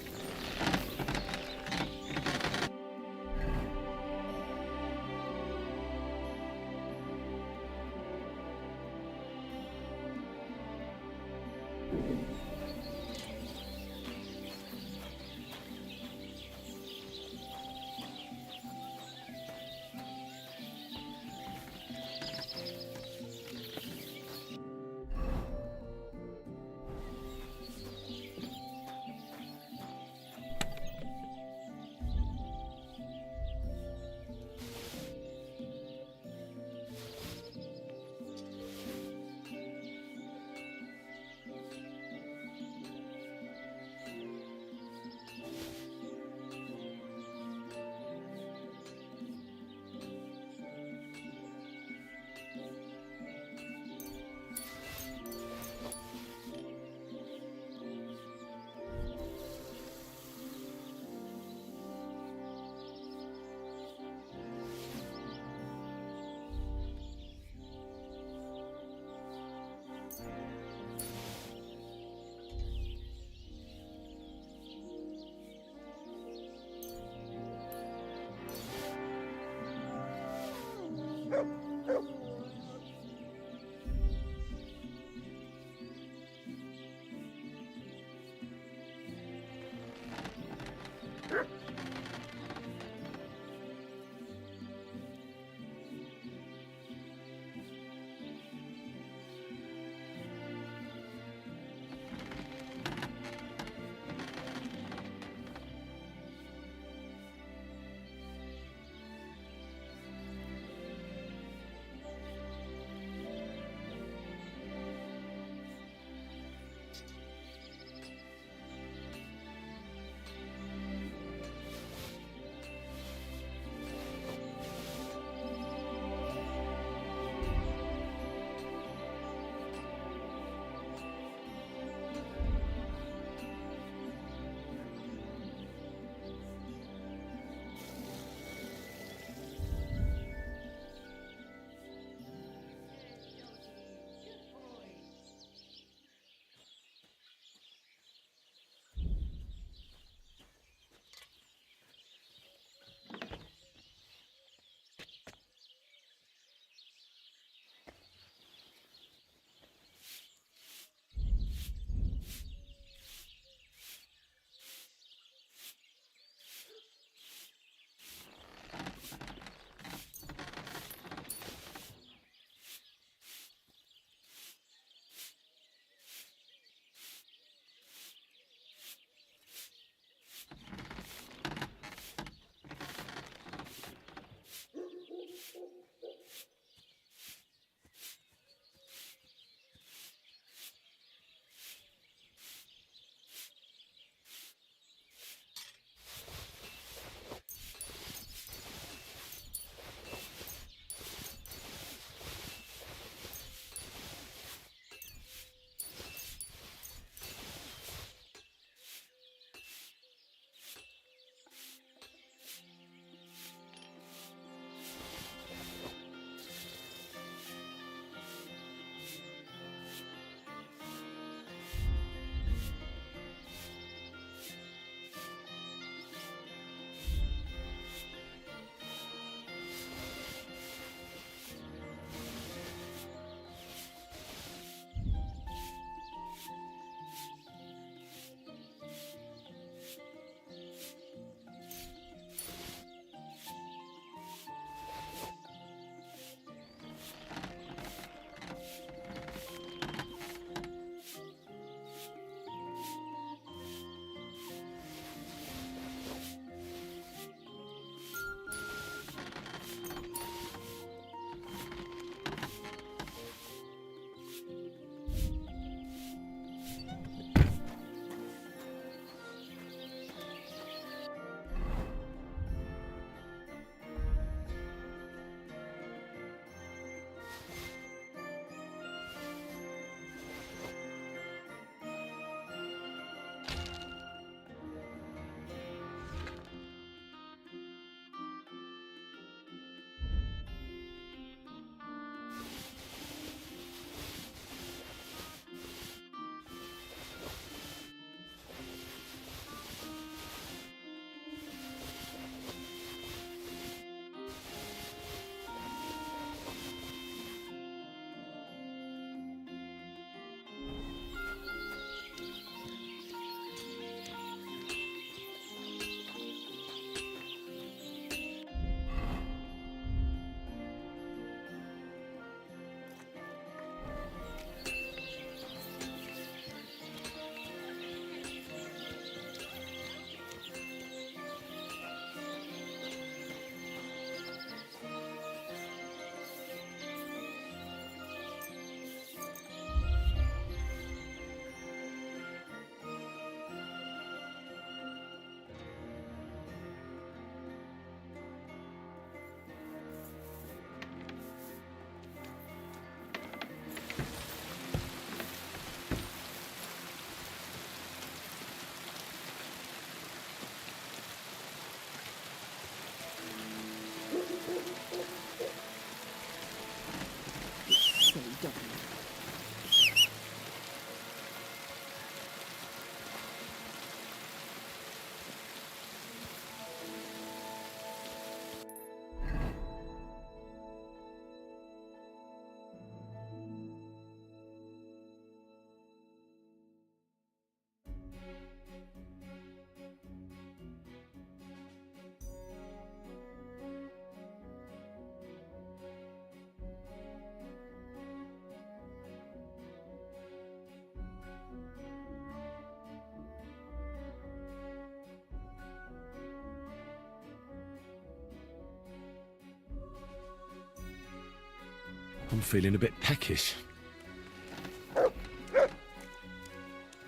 I'm feeling a bit peckish.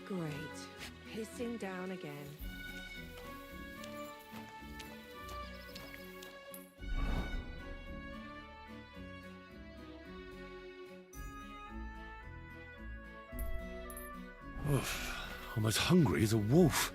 Great. Pissing down again. Oof, I'm as hungry as a wolf.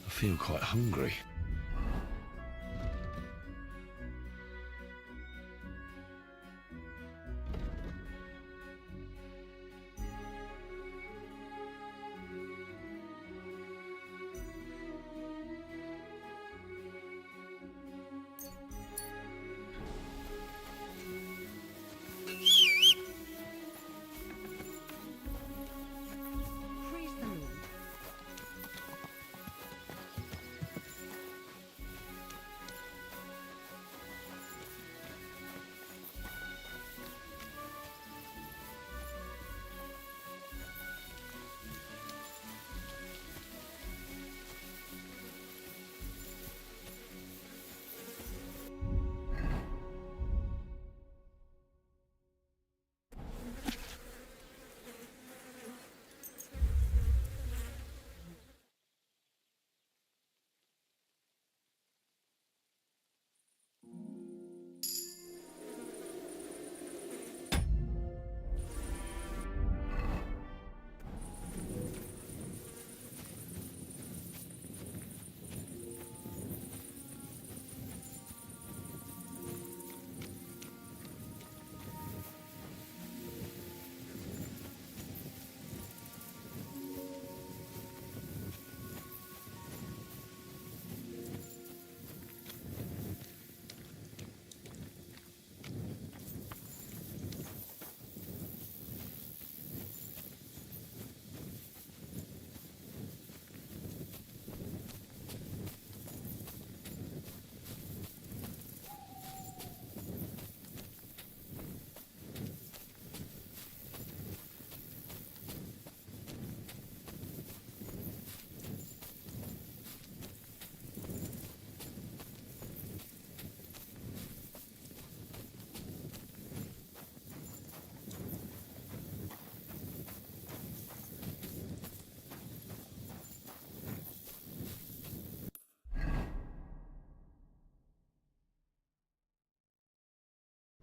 I feel quite hungry. Freeze the moon.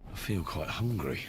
I feel quite hungry.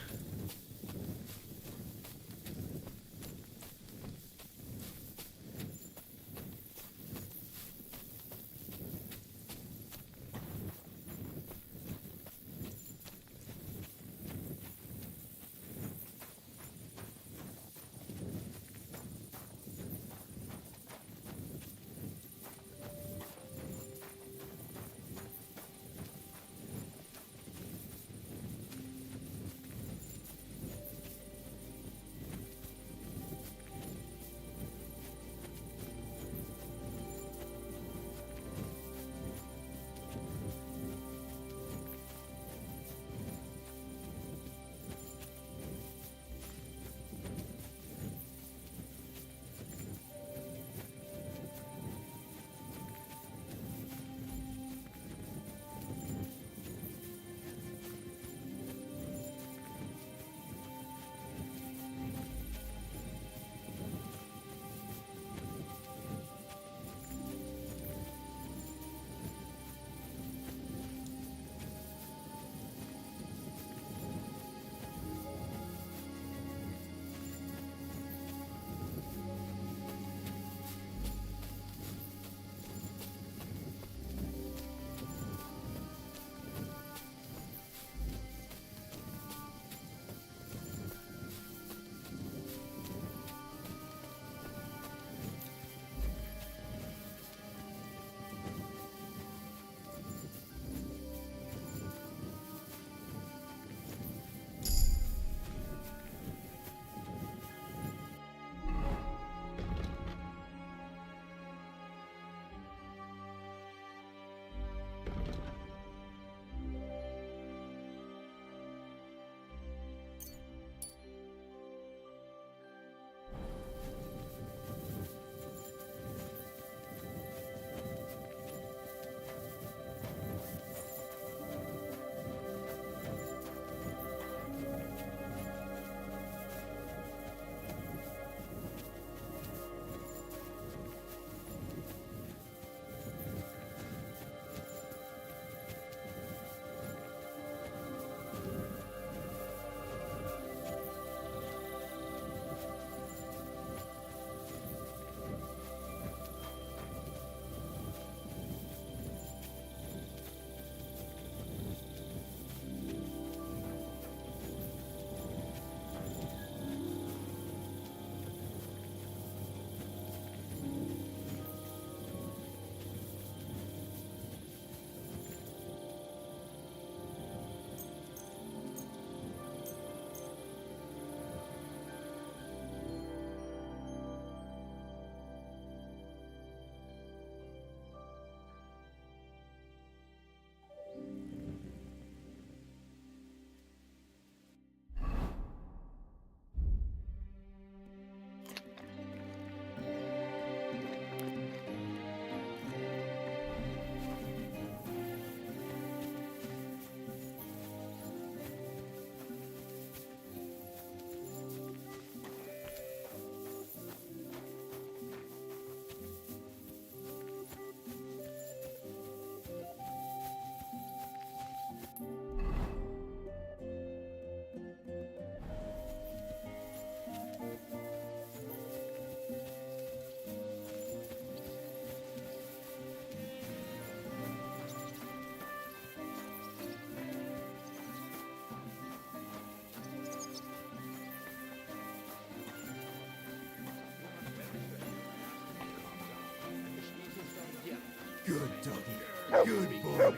doggy. Good boy.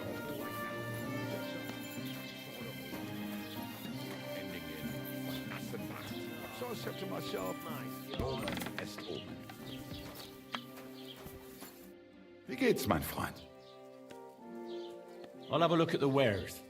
Ending in verlassen. So I said to myself, Omen est Omen. Wie geht's, mein Freund? I'll have a look at the wares.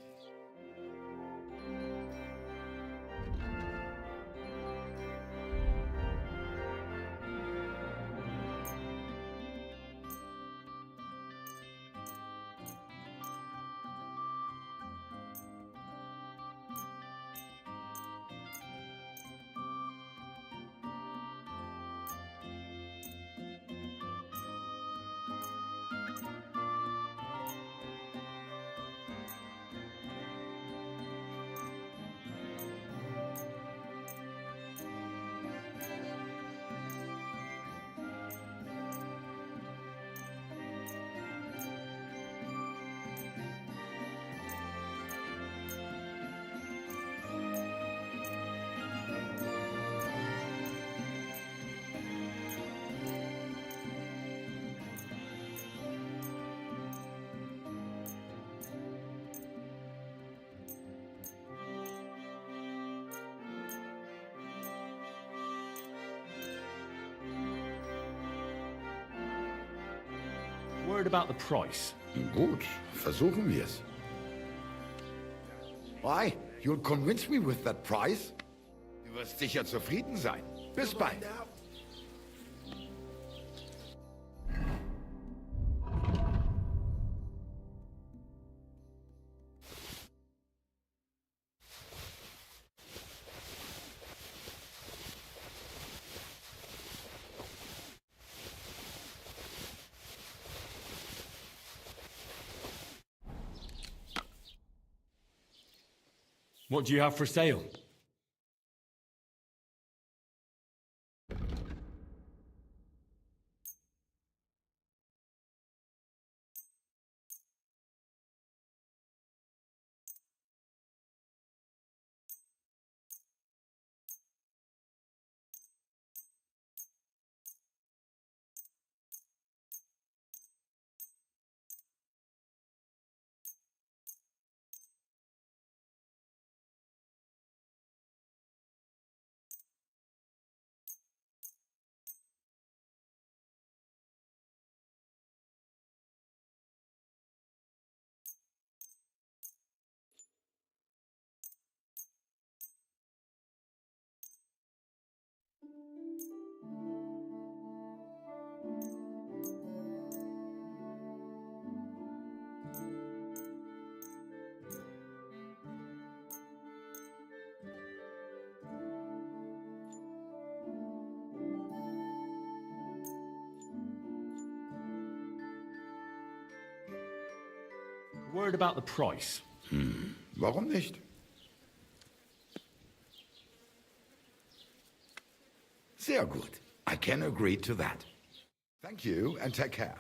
Word about the price. Gut, versuchen wir's. Why? You'll convince me with that price? Du wirst sicher zufrieden sein. Bis bald. What do you have for sale? Word about the price. Warum nicht? Sehr gut. I can agree to that. Thank you and take care.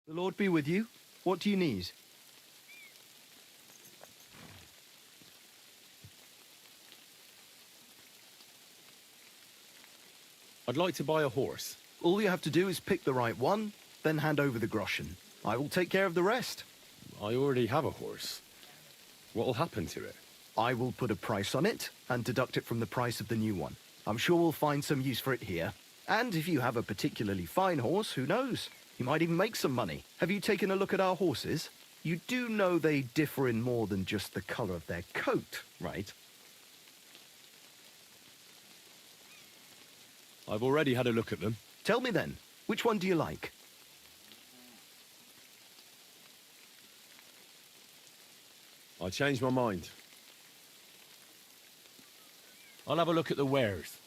The Lord be with you. What do you need? I'd like to buy a horse. All you have to do is pick the right one, then hand over the groschen. I will take care of the rest. I already have a horse. What'll happen to it? I will put a price on it and deduct it from the price of the new one. I'm sure we'll find some use for it here. And if you have a particularly fine horse, who knows? You might even make some money. Have you taken a look at our horses? You do know they differ in more than just the color of their coat, right? I've already had a look at them. Tell me then, which one do you like? I changed my mind. I'll have a look at the wares.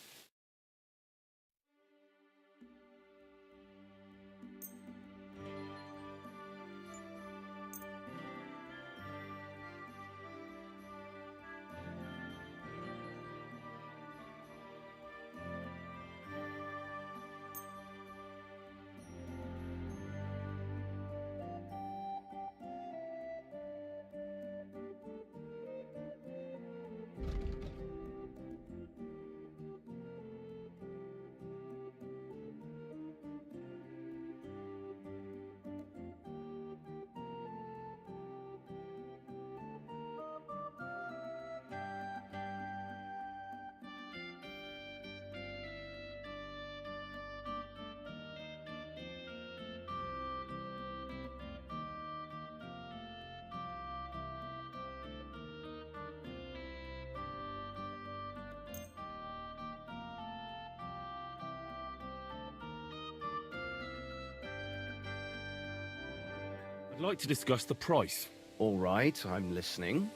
I'd like to discuss the price. All right, I'm listening.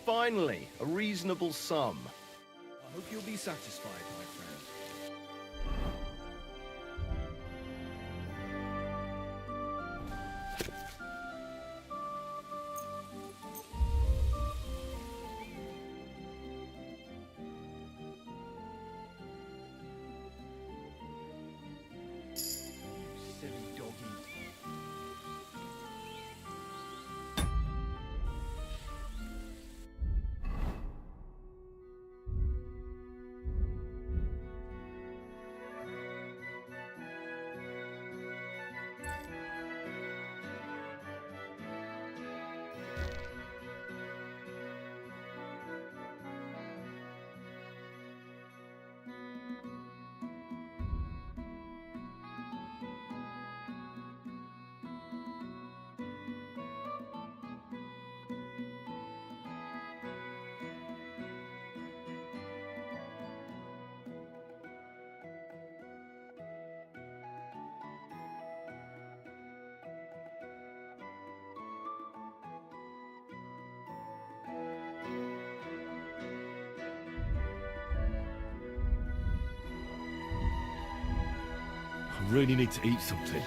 Finally, a reasonable sum. I hope you'll be satisfied, my friend. Silly doggy. I really need to eat something.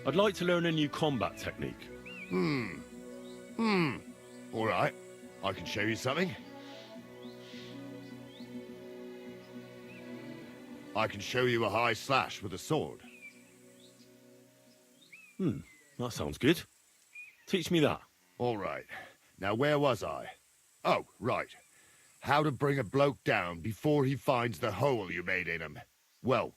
I'd like to learn a new combat technique. All right, I can show you something. I can show you a high slash with a sword. That sounds good. Teach me that. All right. Now, where was I? Oh, right. How to bring a bloke down before he finds the hole you made in him. Well,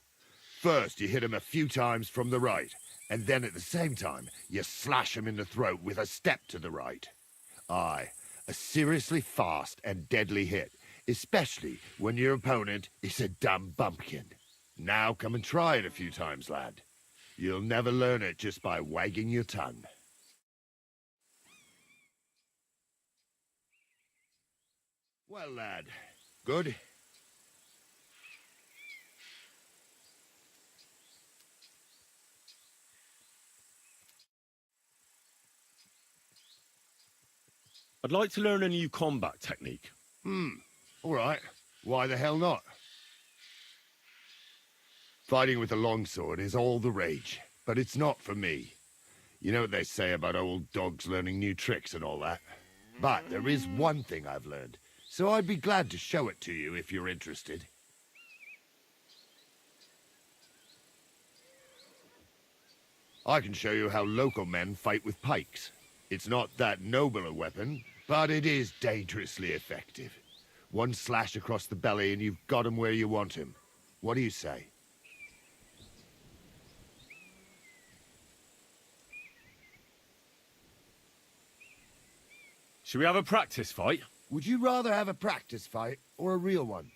First, you hit him a few times from the right, and then at the same time, you slash him in the throat with a step to the right. Aye, a seriously fast and deadly hit, especially when your opponent is a dumb bumpkin. Now come and try it a few times, lad. You'll never learn it just by wagging your tongue. Well, lad, good? I'd like to learn a new combat technique. All right. Why the hell not? Fighting with a longsword is all the rage, but it's not for me. You know what they say about old dogs learning new tricks and all that? But there is one thing I've learned, so I'd be glad to show it to you if you're interested. I can show you how local men fight with pikes. It's not that noble a weapon, but it is dangerously effective. One slash across the belly and you've got him where you want him. What do you say? Should we have a practice fight? Would you rather have a practice fight or a real one?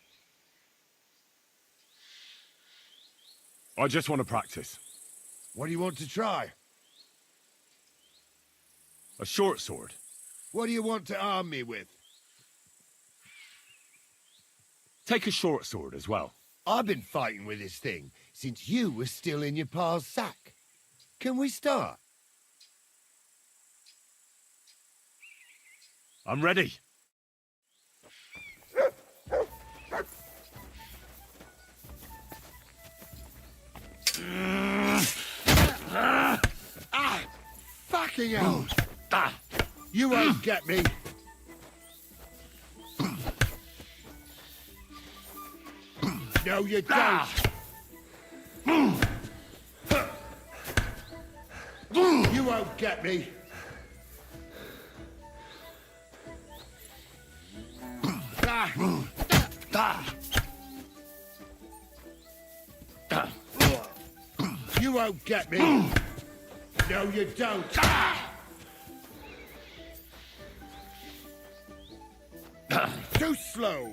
I just want to practice. What do you want to try? A short sword. What do you want to arm me with? Take a short sword as well. I've been fighting with this thing since you were still in your pa's sack. Can we start? I'm ready. Fucking hell! You won't get me! No, you don't! You won't get me! You won't get me! No, you don't! Too slow!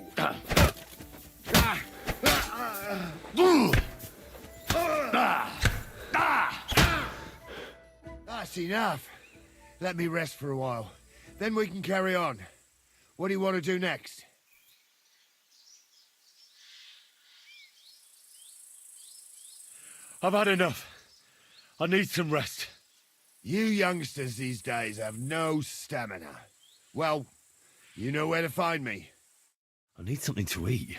That's enough. Let me rest for a while. Then we can carry on. What do you want to do next? I've had enough. I need some rest. You youngsters these days have no stamina. Well, you know where to find me. I need something to eat.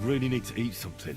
really need to eat something.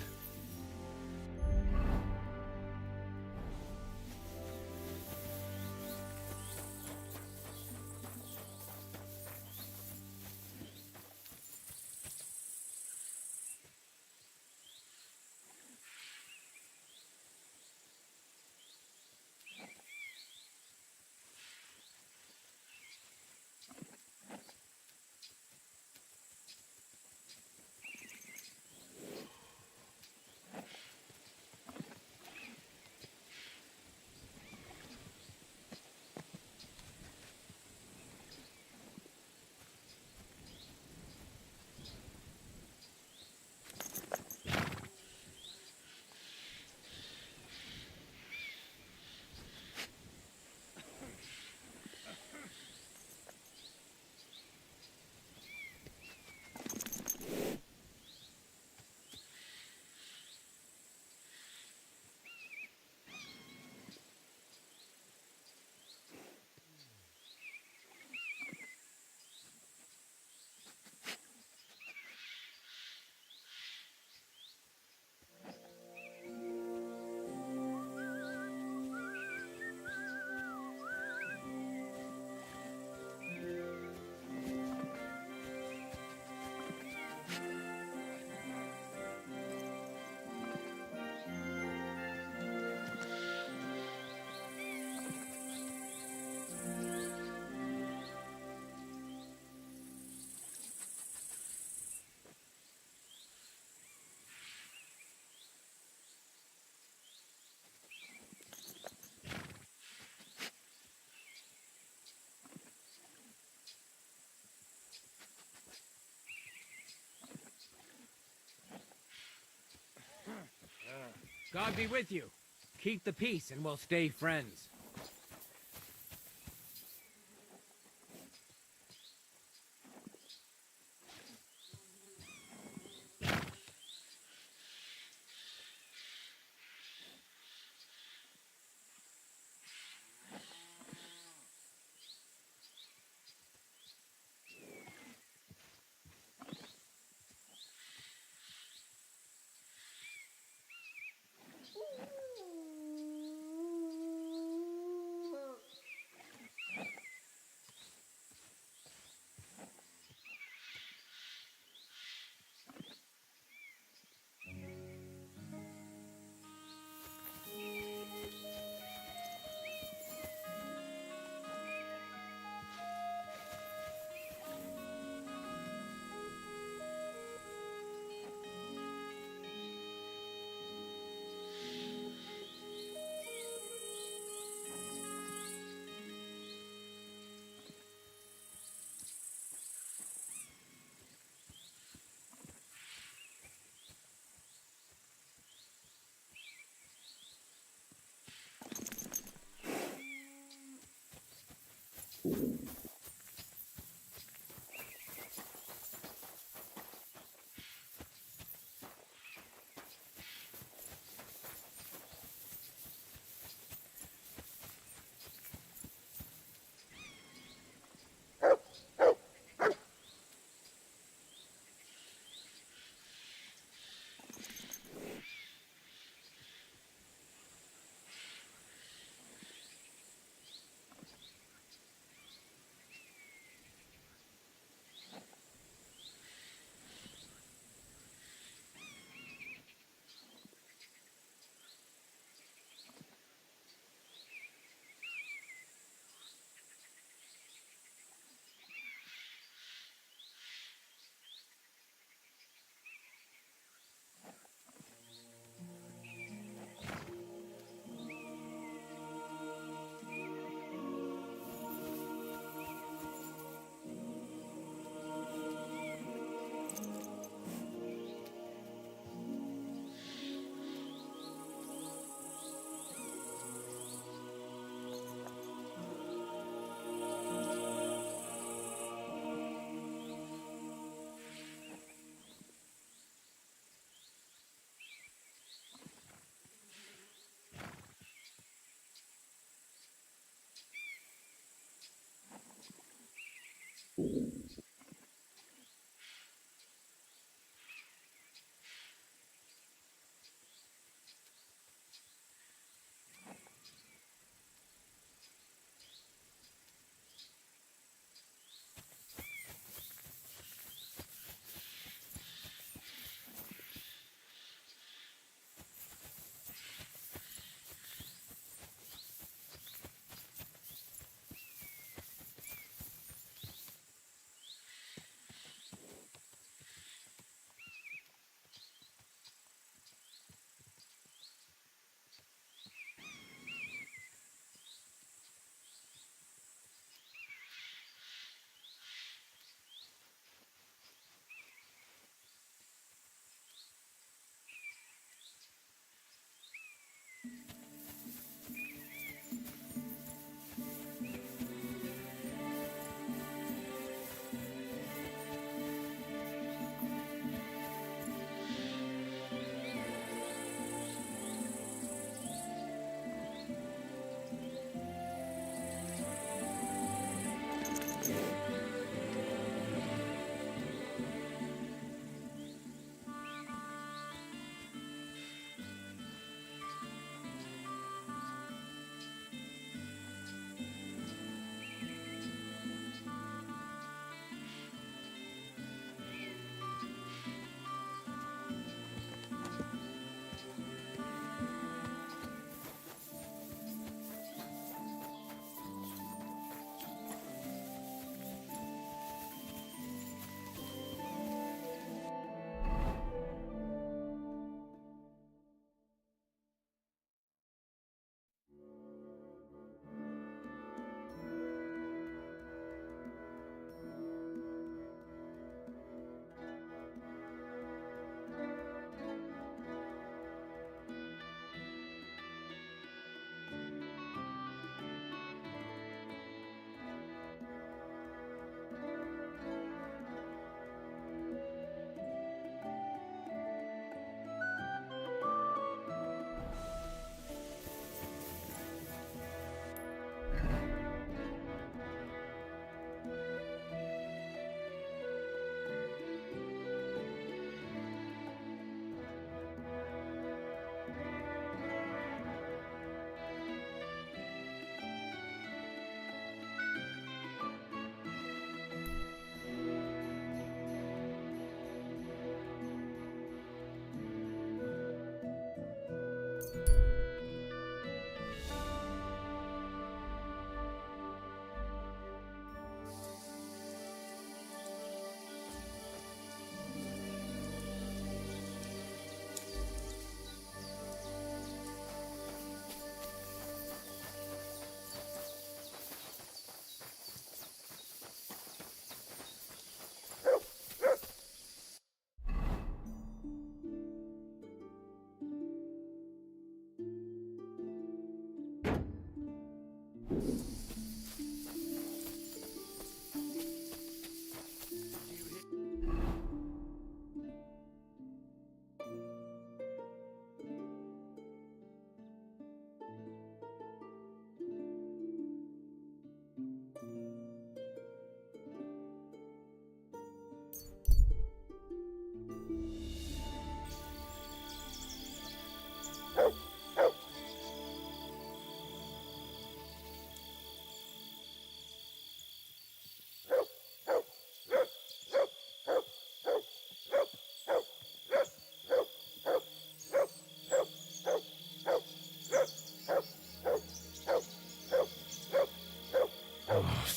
God be with you. Keep the peace and we'll stay friends.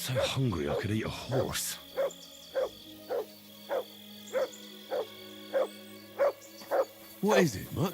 so hungry I could eat a horse. What is it, Mutt?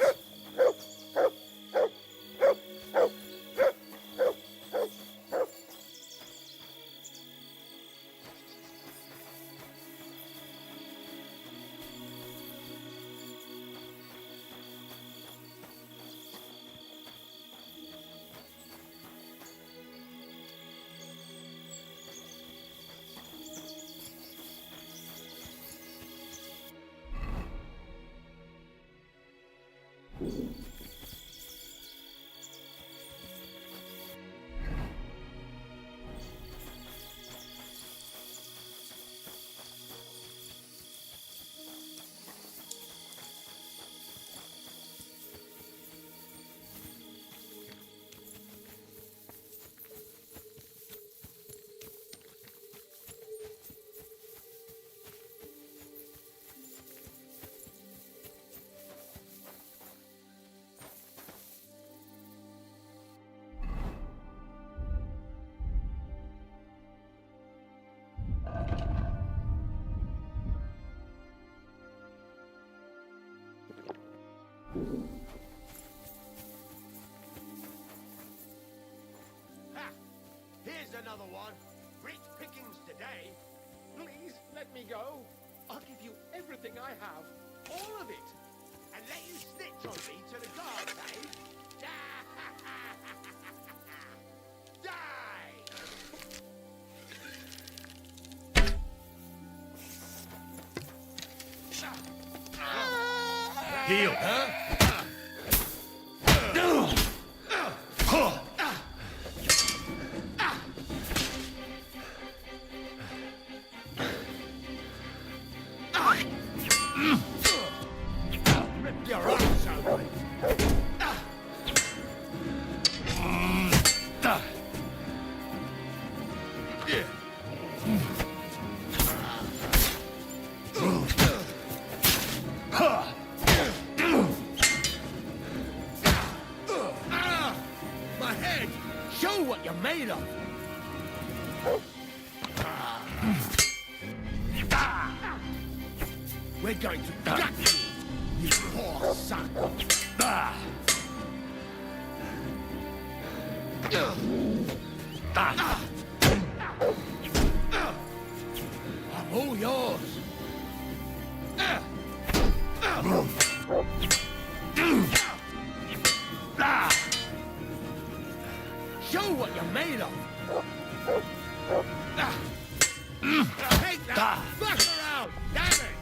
Ha! Here's another one. Rich pickings today. Please, let me go. I'll give you everything I have. All of it. And let you snitch on me to the guards, eh? Die! Heal, huh? Rip your arms open. My head! Show what you're made of! We're going to gut you, you poor son. I'm all yours! Show what you're made of! Take that! Fuck around! Damn it!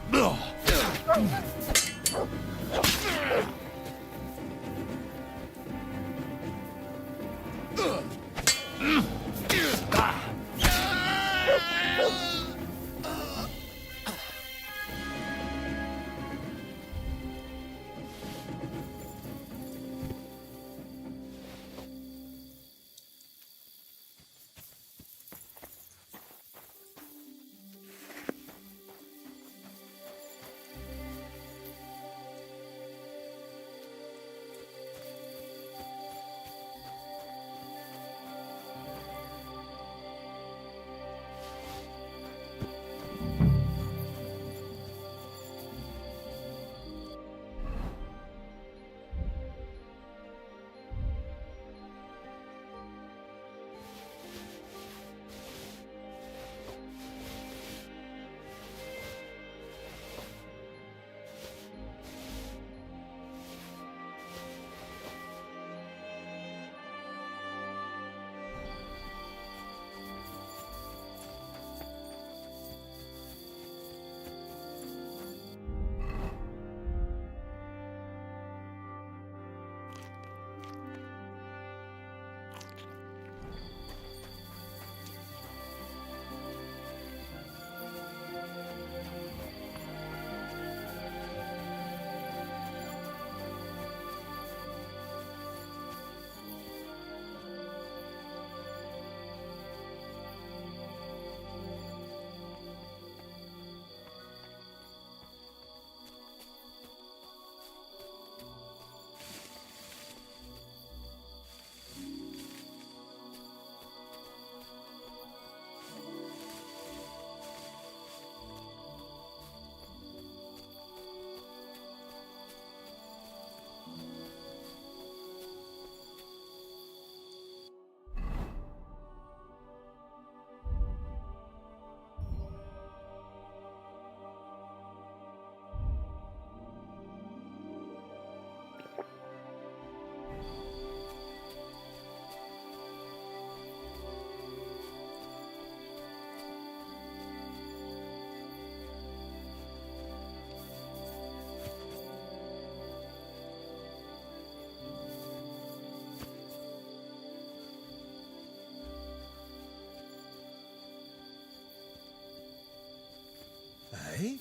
eh?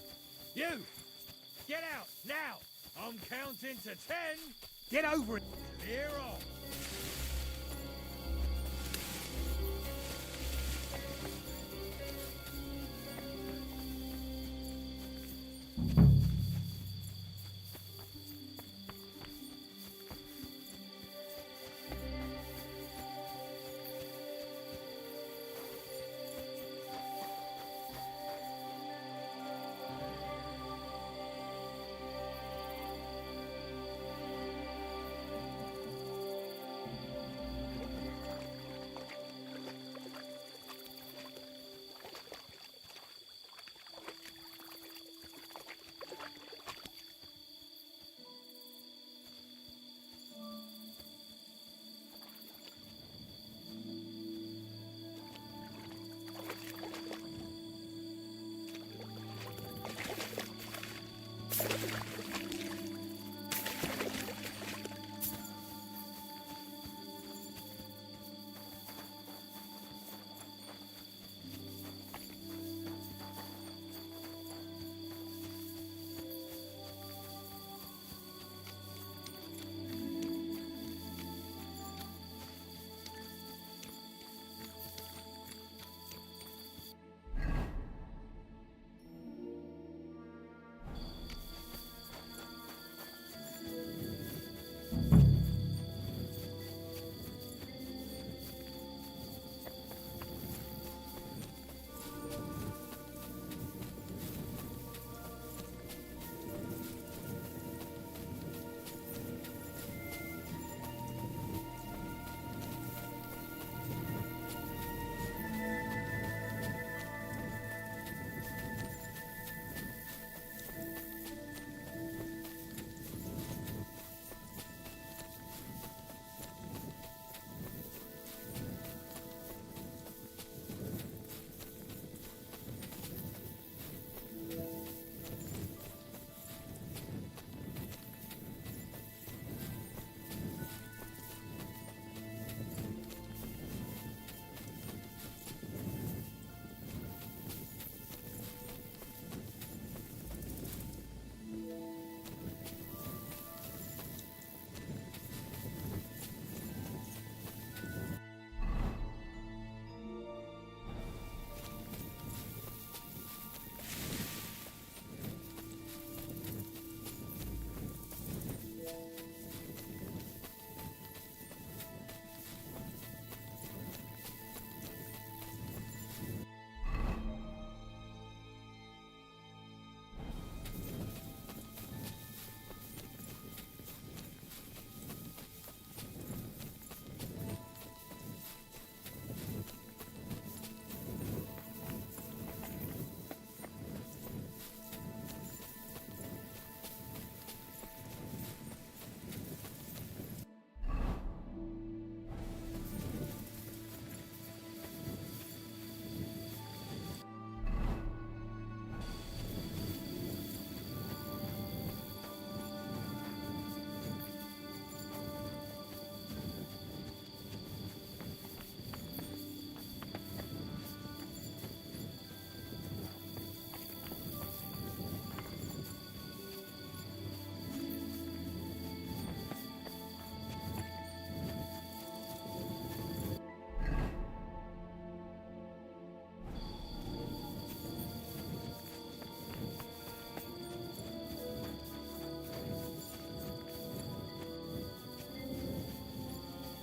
You! Get out, now! I'm counting to 10! Get over it! Clear off!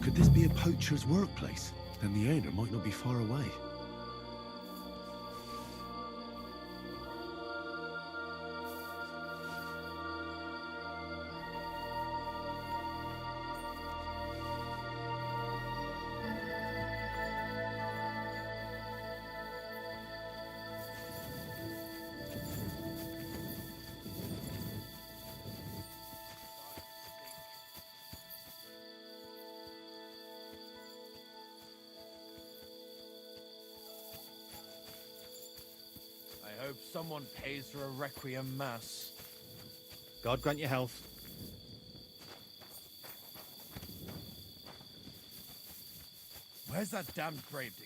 Could this be a poacher's workplace? Then the owner might not be far away. I hope someone pays for a requiem mass. God grant you health. Where's that damned gravedigger?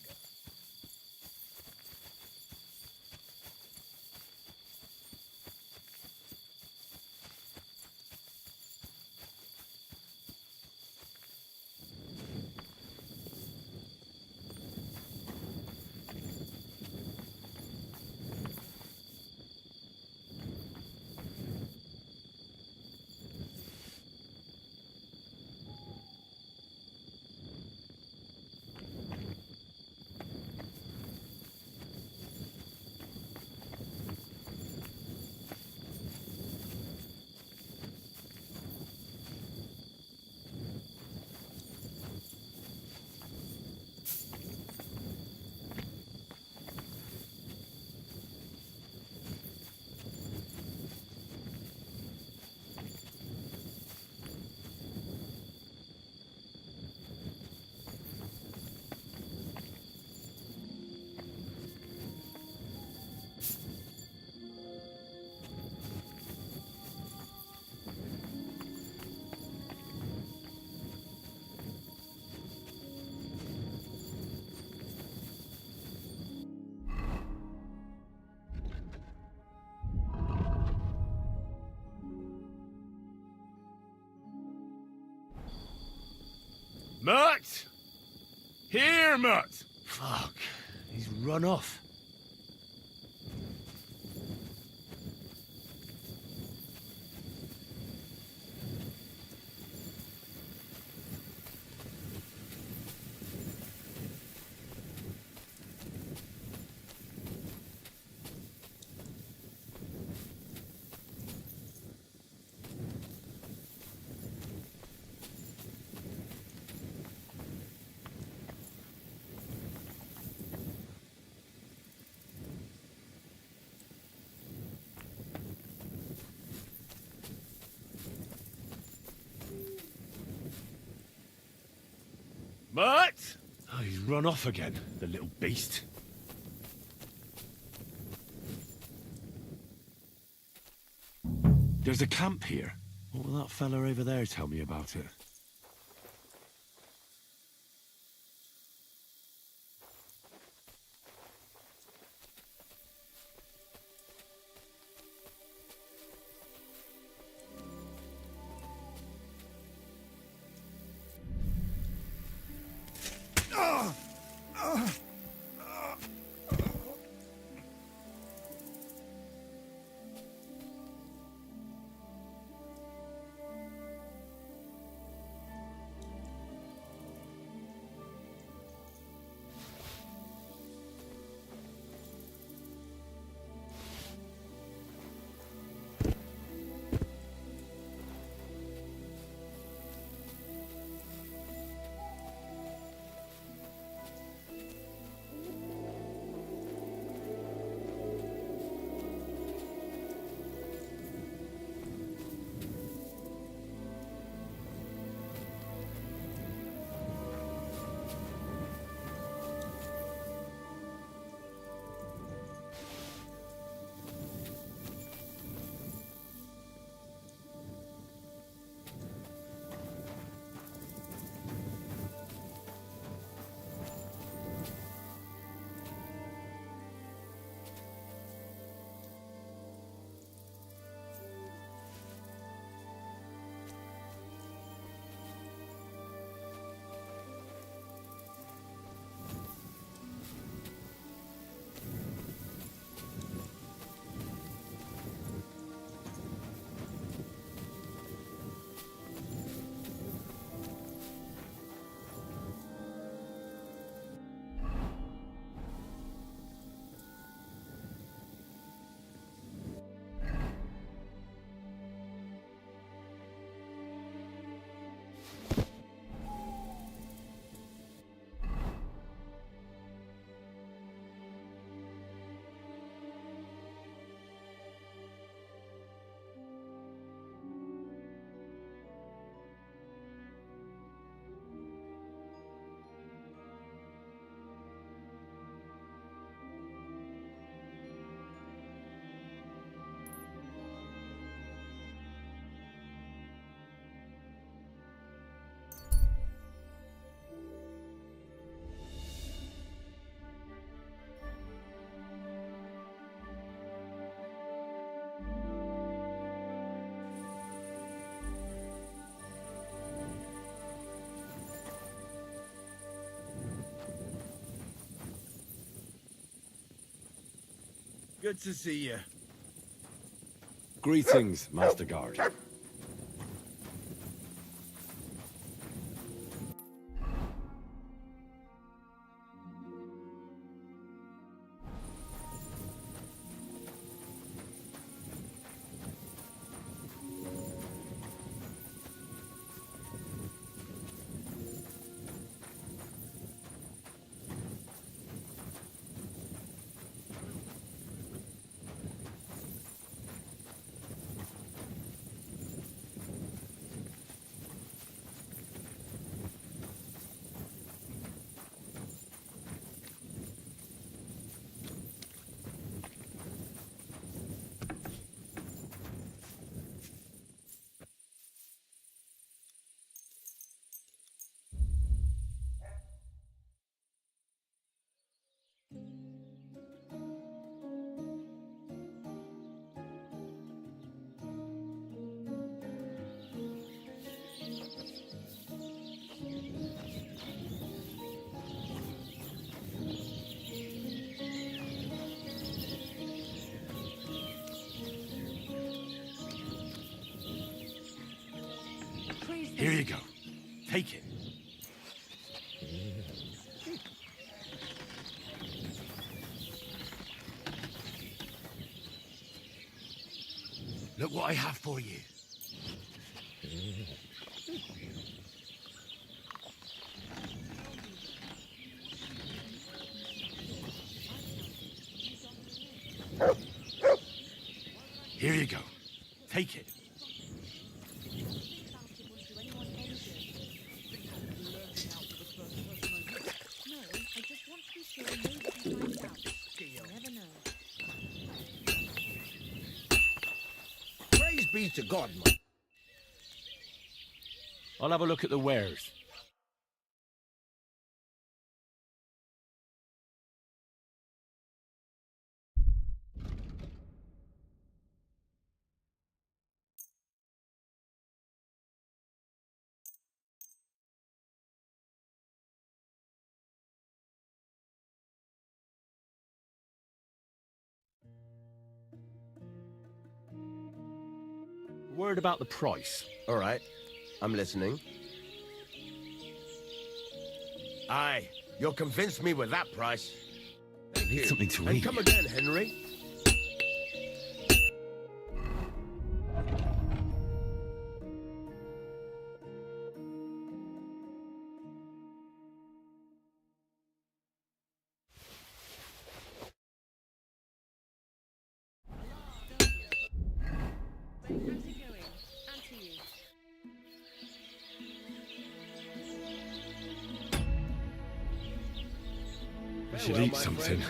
Mutt! Here, Mutt! Fuck, he's run off. Mutt! Oh, he's run off again, the little beast. There's a camp here. What will that fella over there tell me about it? Good to see you. Greetings, Master Guard. Take it. Look what I have for you. Here you go. Take it. Praise be to God, man. I'll have a look at the wares. Word about the price. All right, I'm listening. Aye, you'll convince me with that price. Thank Need you. something to And eat. come again, Henry. We should Farewell, eat my something. friend.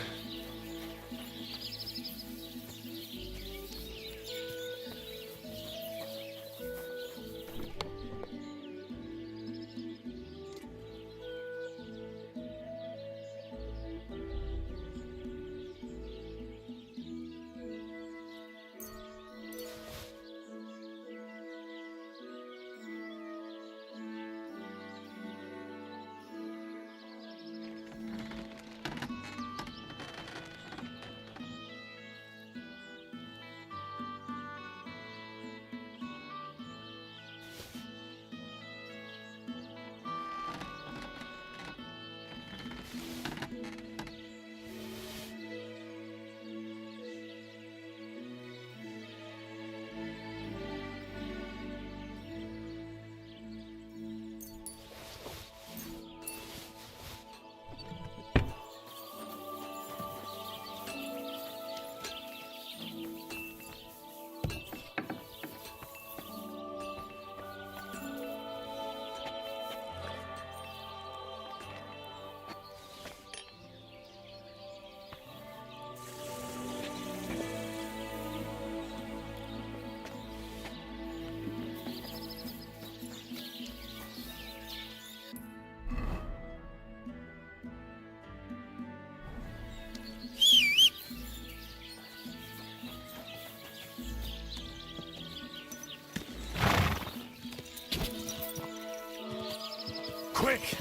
Quick!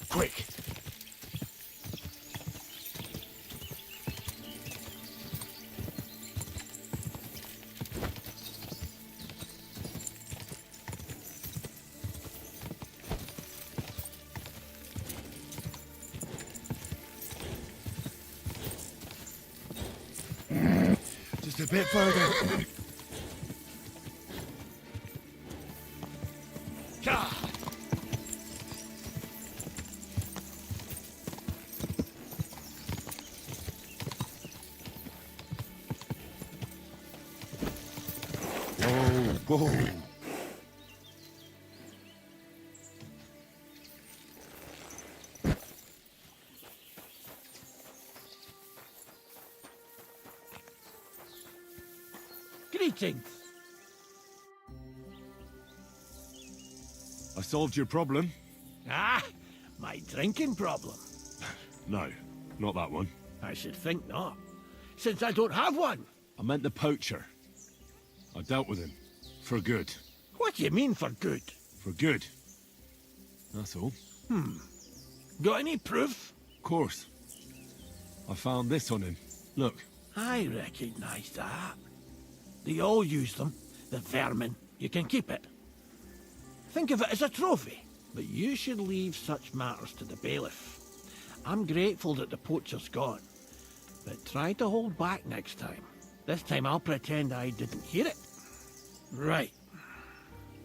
Quick! Just a bit further. God. Whoa, whoa. Greetings. I solved your problem? Ah, my drinking problem. No, not that one. I should think not, since I don't have one. I meant the poacher. I dealt with him. For good. What do you mean for good? For good. That's all. Got any proof? Of course. I found this on him. Look. I recognize that. They all use them. The vermin. You can keep it. Think of it as a trophy. But you should leave such matters to the bailiff. I'm grateful that the poacher's gone. But try to hold back next time. This time I'll pretend I didn't hear it. Right.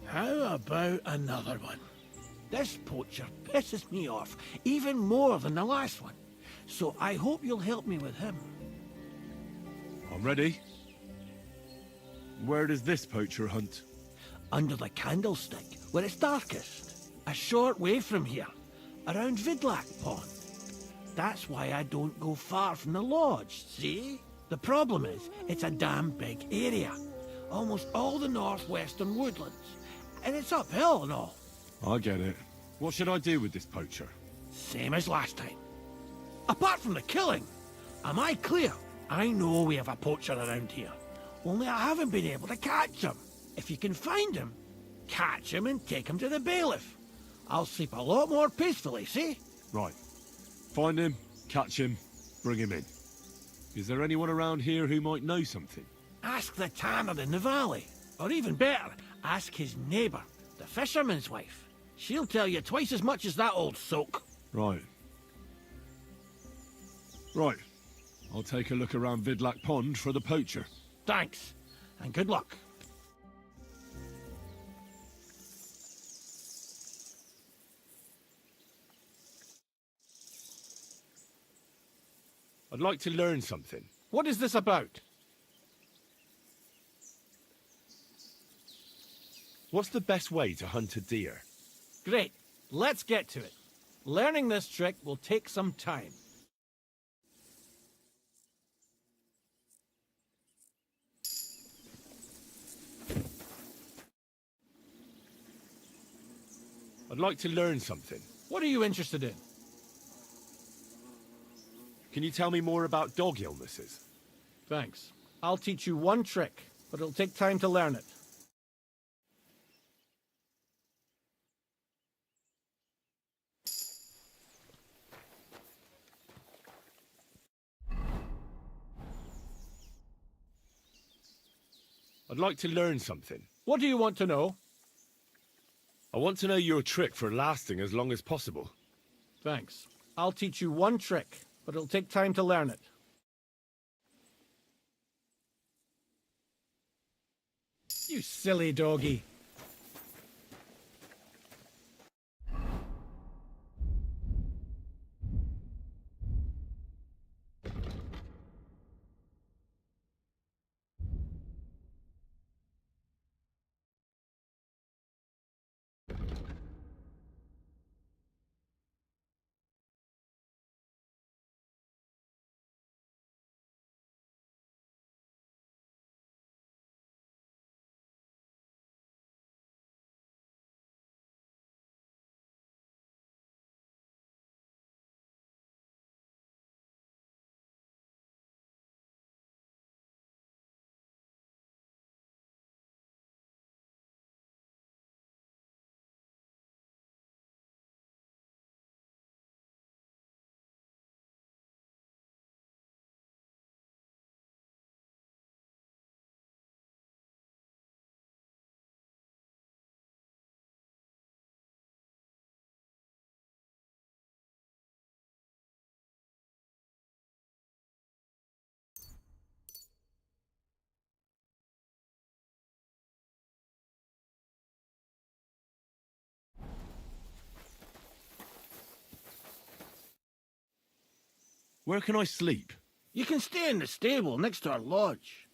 How about another one? This poacher pisses me off even more than the last one. So I hope you'll help me with him. I'm ready. Where does this poacher hunt? Under the candlestick, where it's darkest. A short way from here. Around Vidlac Pond. That's why I don't go far from the lodge, see? The problem is, it's a damn big area. Almost all the northwestern woodlands. And it's uphill and all. I get it. What should I do with this poacher? Same as last time. Apart from the killing, am I clear? I know we have a poacher around here. Only I haven't been able to catch him. If you can find him, catch him and take him to the bailiff. I'll sleep a lot more peacefully, see? Right. Find him, catch him, bring him in. Is there anyone around here who might know something? Ask the tanner in the valley. Or even better, ask his neighbour, the fisherman's wife. She'll tell you twice as much as that old soak. Right. Right. I'll take a look around Vidlac Pond for the poacher. Thanks, and good luck. I'd like to learn something. What is this about? What's the best way to hunt a deer? Great, let's get to it. Learning this trick will take some time. I'd like to learn something. What are you interested in? Can you tell me more about dog illnesses? Thanks. I'll teach you one trick, but it'll take time to learn it. I'd like to learn something. What do you want to know? I want to know your trick for lasting as long as possible. Thanks. I'll teach you one trick, but it'll take time to learn it. You silly doggy. Where can I sleep? You can stay in the stable next to our lodge.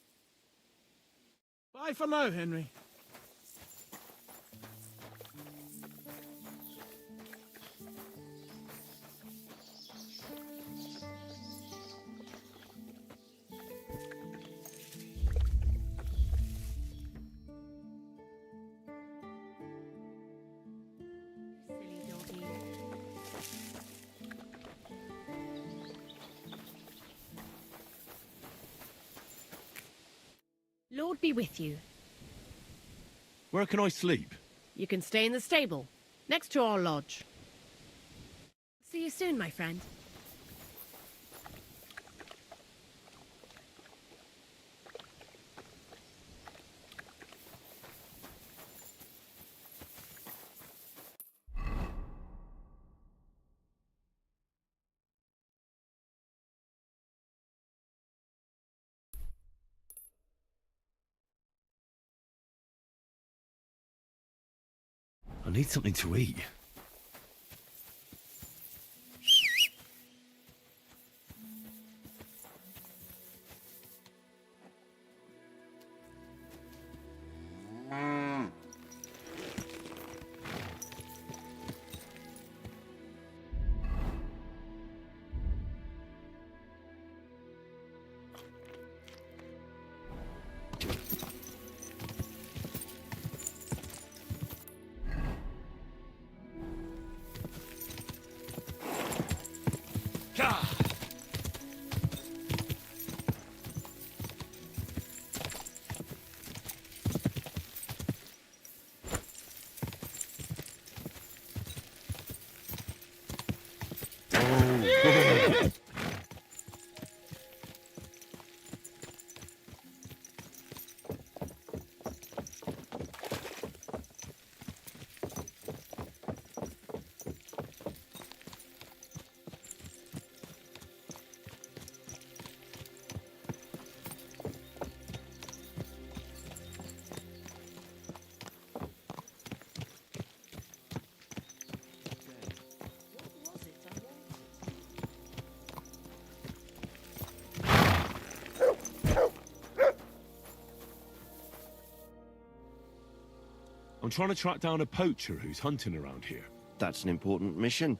Bye for now, Henry. Silly doggy. Lord be with you. Where can I sleep? You can stay in the stable, next to our lodge. See you soon, my friend. I need something to eat. I'm trying to track down a poacher who's hunting around here. That's an important mission.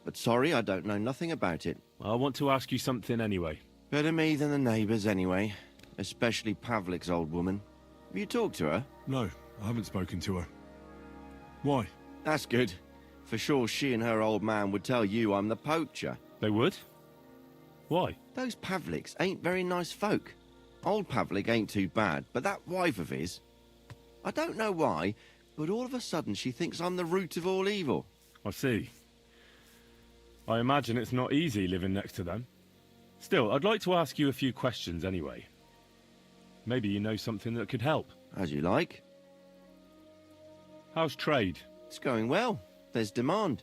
But sorry, I don't know nothing about it. I want to ask you something anyway. Better me than the neighbours anyway. Especially Pavlik's old woman. Have you talked to her? No, I haven't spoken to her. Why? That's good. For sure she and her old man would tell you I'm the poacher. They would? Why? Those Pavliks ain't very nice folk. Old Pavlik ain't too bad, but that wife of his... I don't know why, but all of a sudden she thinks I'm the root of all evil. I see. I imagine it's not easy living next to them. Still, I'd like to ask you a few questions anyway. Maybe you know something that could help. As you like. How's trade? It's going well. There's demand.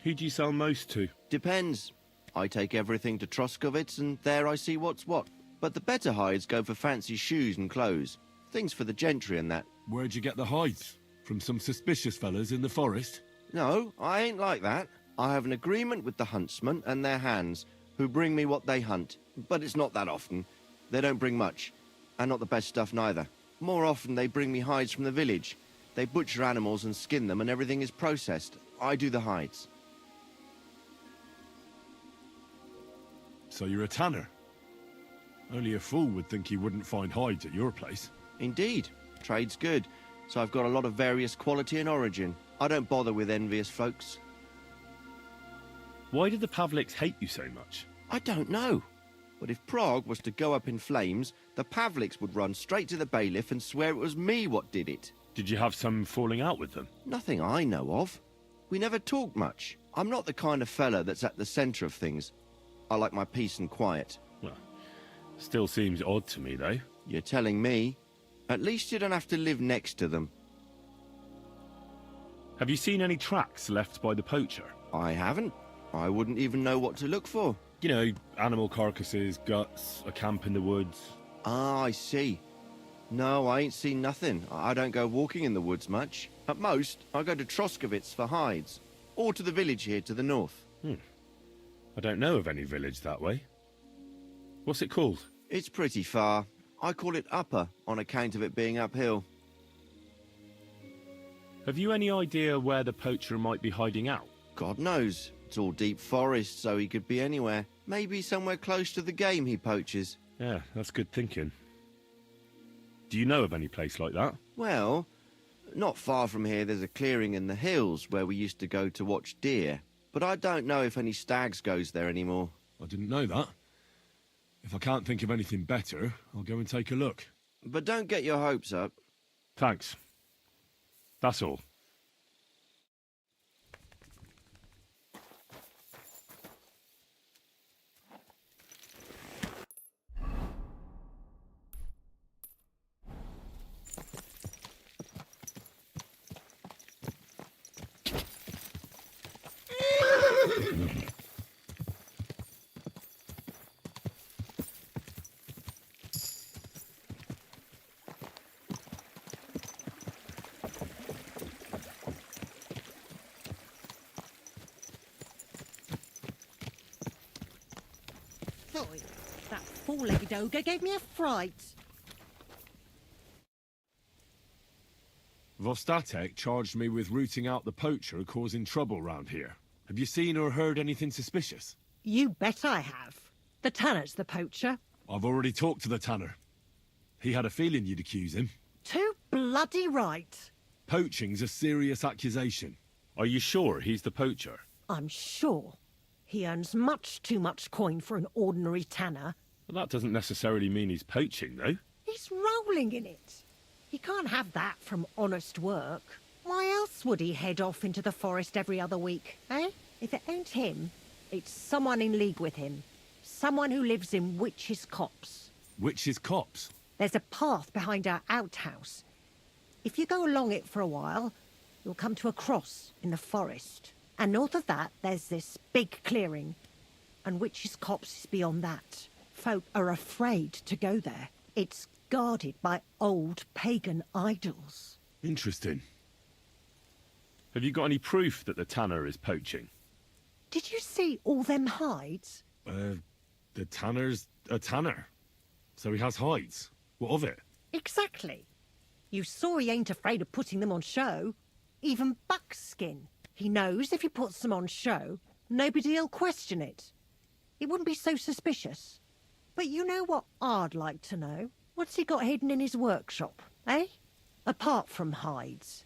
Who do you sell most to? Depends. I take everything to Troskovitz and there I see what's what. But the better hides go for fancy shoes and clothes. Things for the gentry and that. Where'd you get the hides? From some suspicious fellas in the forest? No, I ain't like that. I have an agreement with the huntsmen and their hands, who bring me what they hunt. But it's not that often. They don't bring much. And not the best stuff neither. More often they bring me hides from the village. They butcher animals and skin them and everything is processed. I do the hides. So you're a tanner? Only a fool would think he wouldn't find hides at your place. Indeed. Trade's good. So I've got a lot of various quality and origin. I don't bother with envious folks. Why did the Pavliks hate you so much? I don't know. But if Prague was to go up in flames, the Pavliks would run straight to the bailiff and swear it was me what did it. Did you have some falling out with them? Nothing I know of. We never talked much. I'm not the kind of fella that's at the centre of things. I like my peace and quiet. Well, still seems odd to me, though. You're telling me? At least you don't have to live next to them. Have you seen any tracks left by the poacher? I haven't. I wouldn't even know what to look for. You know, animal carcasses, guts, a camp in the woods. Ah, I see. No, I ain't seen nothing. I don't go walking in the woods much. At most, I go to Troskovitz for hides. Or to the village here to the north. I don't know of any village that way. What's it called? It's pretty far. I call it Upper, on account of it being uphill. Have you any idea where the poacher might be hiding out? God knows. It's all deep forest, so he could be anywhere. Maybe somewhere close to the game he poaches. Yeah, that's good thinking. Do you know of any place like that? Well, not far from here there's a clearing in the hills where we used to go to watch deer. But I don't know if any stags goes there anymore. I didn't know that. If I can't think of anything better, I'll go and take a look. But don't get your hopes up. Thanks. That's all. That four-legged ogre gave me a fright. Vostatek charged me with rooting out the poacher causing trouble round here. Have you seen or heard anything suspicious? You bet I have. The tanner's the poacher. I've already talked to the tanner. He had a feeling you'd accuse him. Too bloody right. Poaching's a serious accusation. Are you sure he's the poacher? I'm sure. He earns much too much coin for an ordinary tanner. Well, that doesn't necessarily mean he's poaching, though. He's rolling in it. He can't have that from honest work. Why else would he head off into the forest every other week, eh? If it ain't him, it's someone in league with him. Someone who lives in Witch's Copse. Witch's Copse? There's a path behind our outhouse. If you go along it for a while, you'll come to a cross in the forest. And north of that, there's this big clearing. And Witch's Copse is beyond that. Folk are afraid to go there. It's guarded by old pagan idols. Interesting. Have you got any proof that the tanner is poaching? Did you see all them hides? The tanner's a tanner. So he has hides. What of it? Exactly. You saw he ain't afraid of putting them on show. Even buckskin. He knows if he puts them on show, nobody'll question it. It wouldn't be so suspicious. But you know what I'd like to know? What's he got hidden in his workshop, eh? Apart from hides.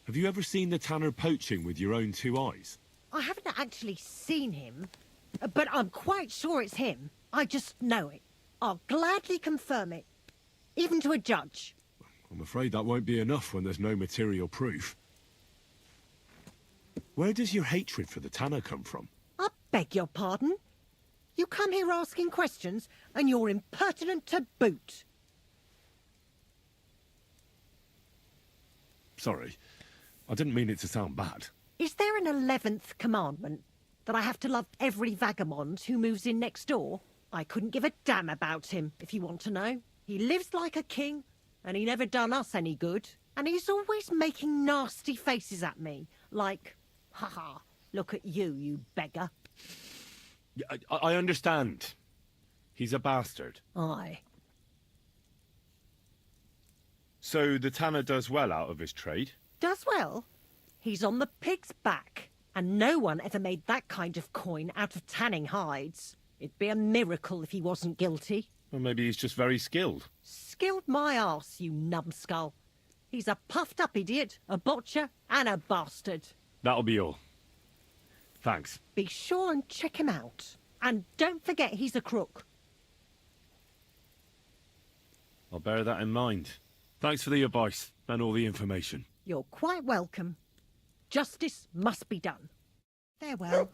Have you ever seen the tanner poaching with your own two eyes? I haven't actually seen him, but I'm quite sure it's him. I just know it. I'll gladly confirm it, even to a judge. I'm afraid that won't be enough when there's no material proof. Where does your hatred for the tanner come from? I beg your pardon? You come here asking questions, and you're impertinent to boot. Sorry, I didn't mean it to sound bad. Is there an 11th commandment? That I have to love every vagabond who moves in next door? I couldn't give a damn about him, if you want to know. He lives like a king, and he never done us any good. And he's always making nasty faces at me, like, haha, look at you, you beggar. I understand. He's a bastard. Aye. So the tanner does well out of his trade? Does well. He's on the pig's back, and no one ever made that kind of coin out of tanning hides. It'd be a miracle if he wasn't guilty. Or maybe he's just very skilled. Skilled my arse, you numbskull. He's a puffed-up idiot, a botcher, and a bastard. That'll be all. Thanks. Be sure and check him out. And don't forget he's a crook. I'll bear that in mind. Thanks for the advice and all the information. You're quite welcome. Justice must be done. Farewell.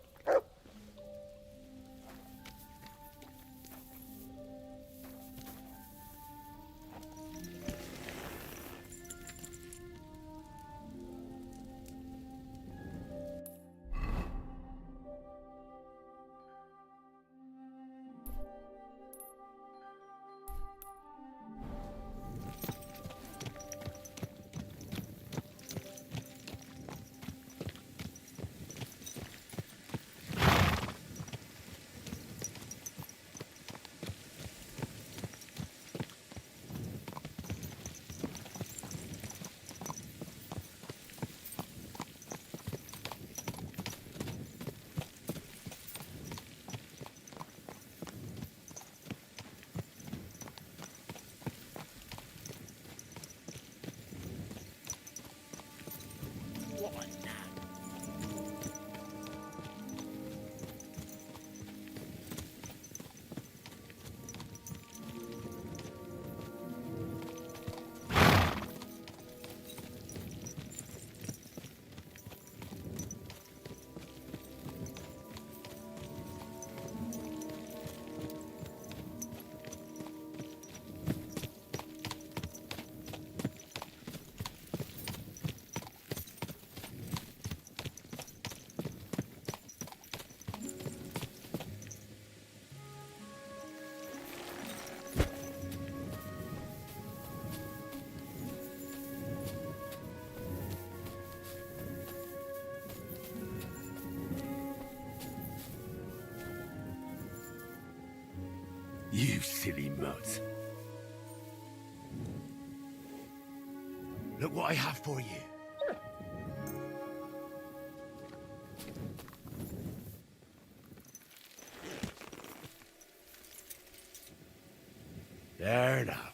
You silly mutt. Look what I have for you. There now.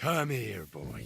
Come here, boy.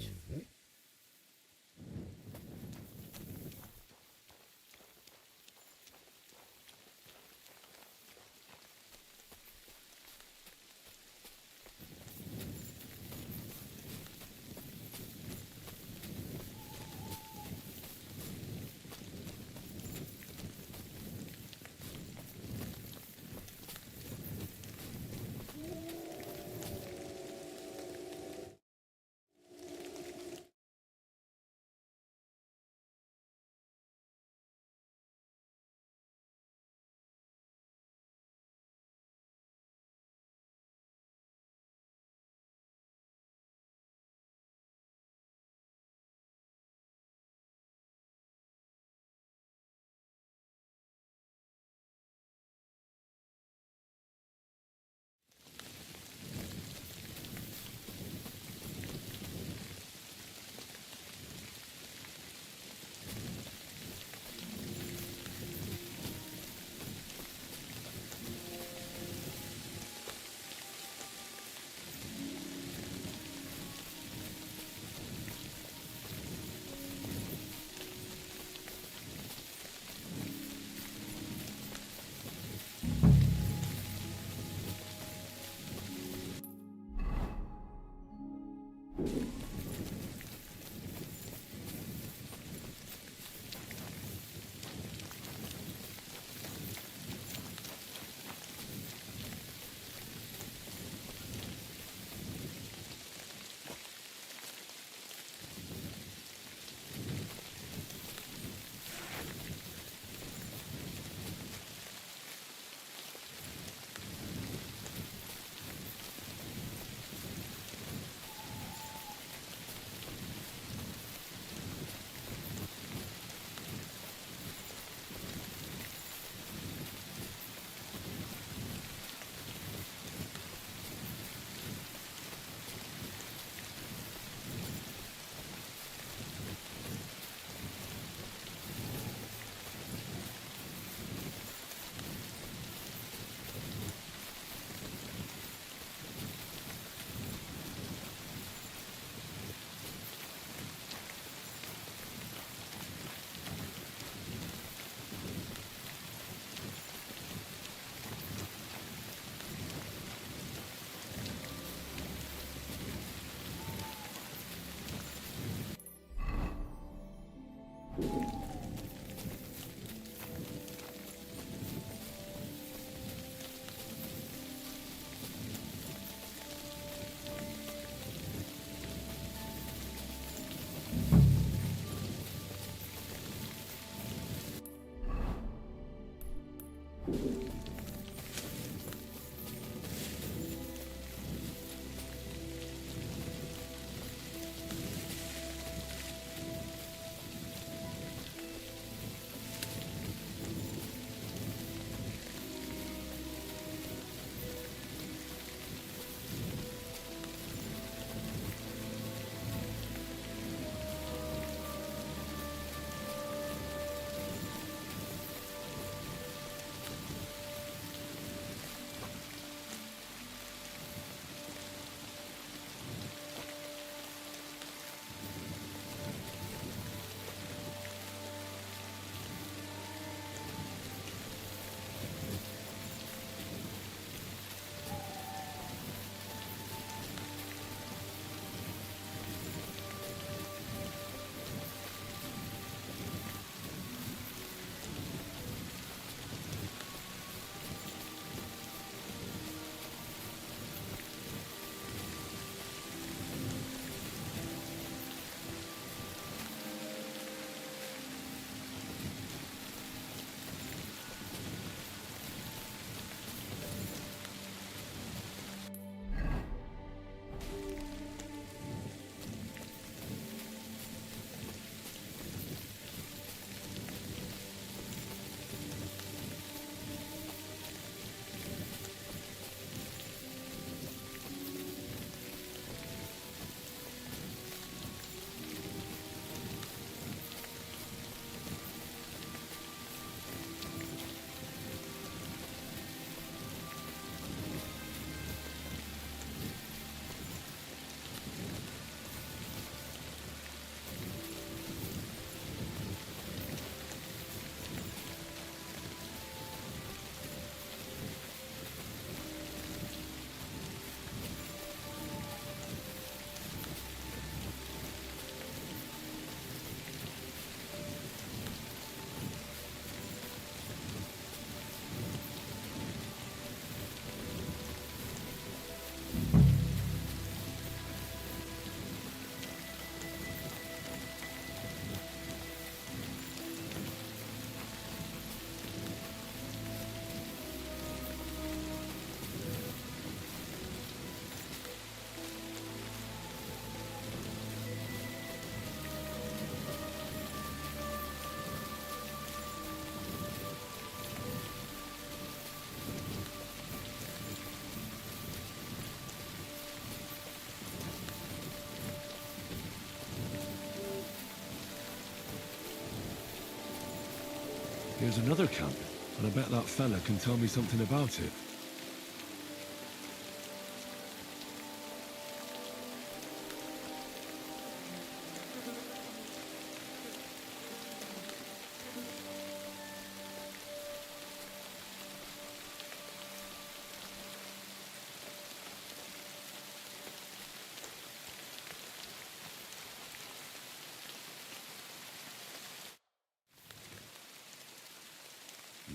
Here's another camp, and I bet that fella can tell me something about it.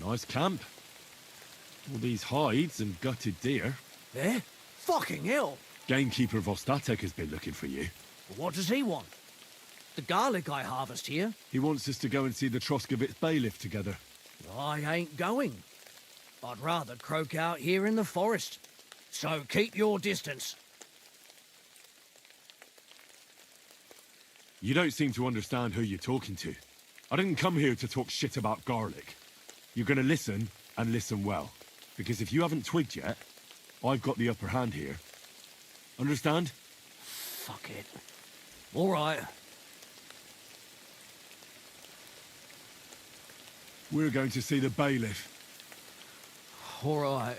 Nice camp. All these hides and gutted deer. Eh? Fucking hell! Gamekeeper Vostatek has been looking for you. What does he want? The garlic I harvest here? He wants us to go and see the Troskovitz bailiff together. I ain't going. I'd rather croak out here in the forest. So keep your distance. You don't seem to understand who you're talking to. I didn't come here to talk shit about garlic. You're gonna listen, and listen well. Because if you haven't twigged yet, I've got the upper hand here. Understand? Fuck it. All right. We're going to see the bailiff. All right.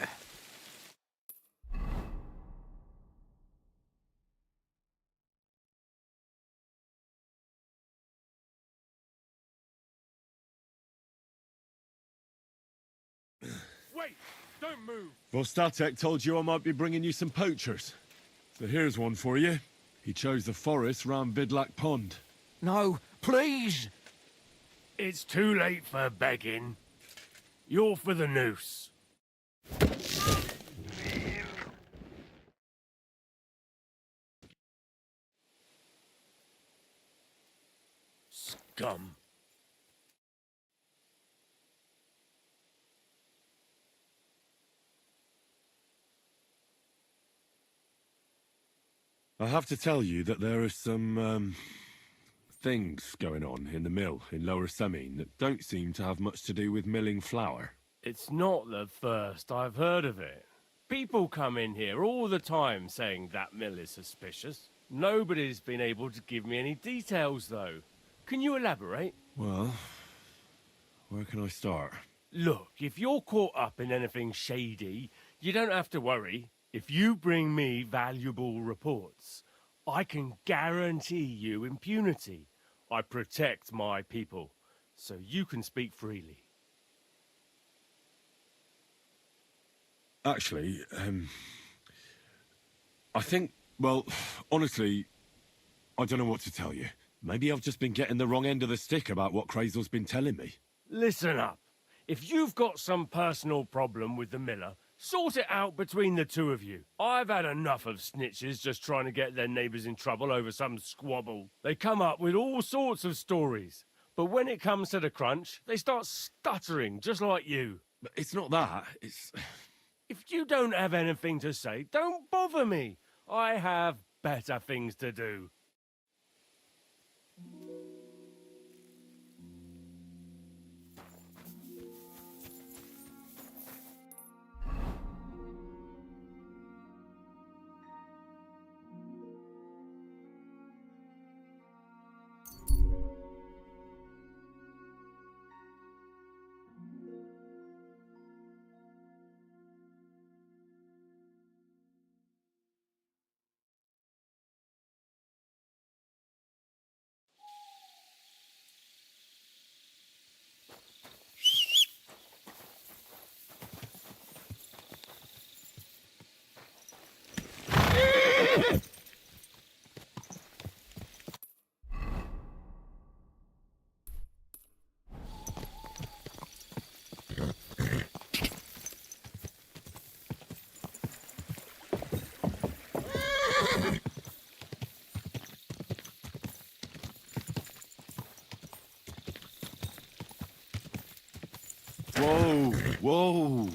Wait! Don't move! Vostatek told you I might be bringing you some poachers. So here's one for you. He chose the forest round Vidlak Pond. No, please! It's too late for begging. You're for the noose. Scum. I have to tell you that there are some, things going on in the mill in Lower Semine that don't seem to have much to do with milling flour. It's not the first I've heard of it. People come in here all the time saying that mill is suspicious. Nobody's been able to give me any details, though. Can you elaborate? Well, where can I start? Look, if you're caught up in anything shady, you don't have to worry. If you bring me valuable reports, I can guarantee you impunity. I protect my people, so you can speak freely. Actually, I think, well, honestly, I don't know what to tell you. Maybe I've just been getting the wrong end of the stick about what Crazel's been telling me. Listen up. If you've got some personal problem with the miller, sort it out between the two of you. I've had enough of snitches just trying to get their neighbours in trouble over some squabble. They come up with all sorts of stories. But when it comes to the crunch, they start stuttering, just like you. But it's not that, it's... If you don't have anything to say, don't bother me. I have better things to do. Whoa, whoa.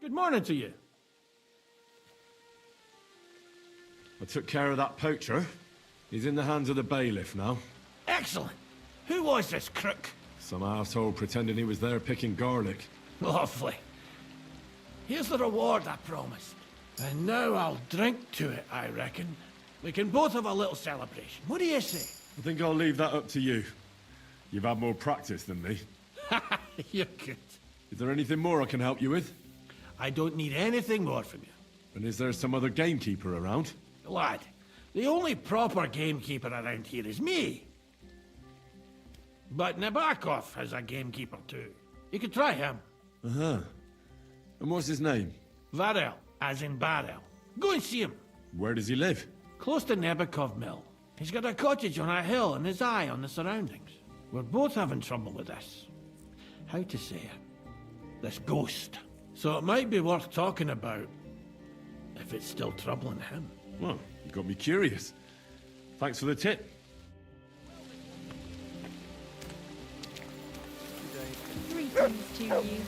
Good morning to you. I took care of that poacher. He's in the hands of the bailiff now. Excellent. Who was this crook? Some asshole pretending he was there picking garlic. Lovely. Here's the reward I promised. And now I'll drink to it, I reckon. We can both have a little celebration. What do you say? I think I'll leave that up to you. You've had more practice than me. You're good. Is there anything more I can help you with? I don't need anything more from you. And is there some other gamekeeper around? Lad, the only proper gamekeeper around here is me. But Nabokov has a gamekeeper too. You could try him. Uh-huh. And what's his name? Varel, as in barrel. Go and see him. Where does he live? Close to Nabokov Mill. He's got a cottage on a hill and his eye on the surroundings. We're both having trouble with this. How to say it? This ghost. So it might be worth talking about if it's still troubling him. Well, you got me curious. Thanks for the tip. Greetings to you.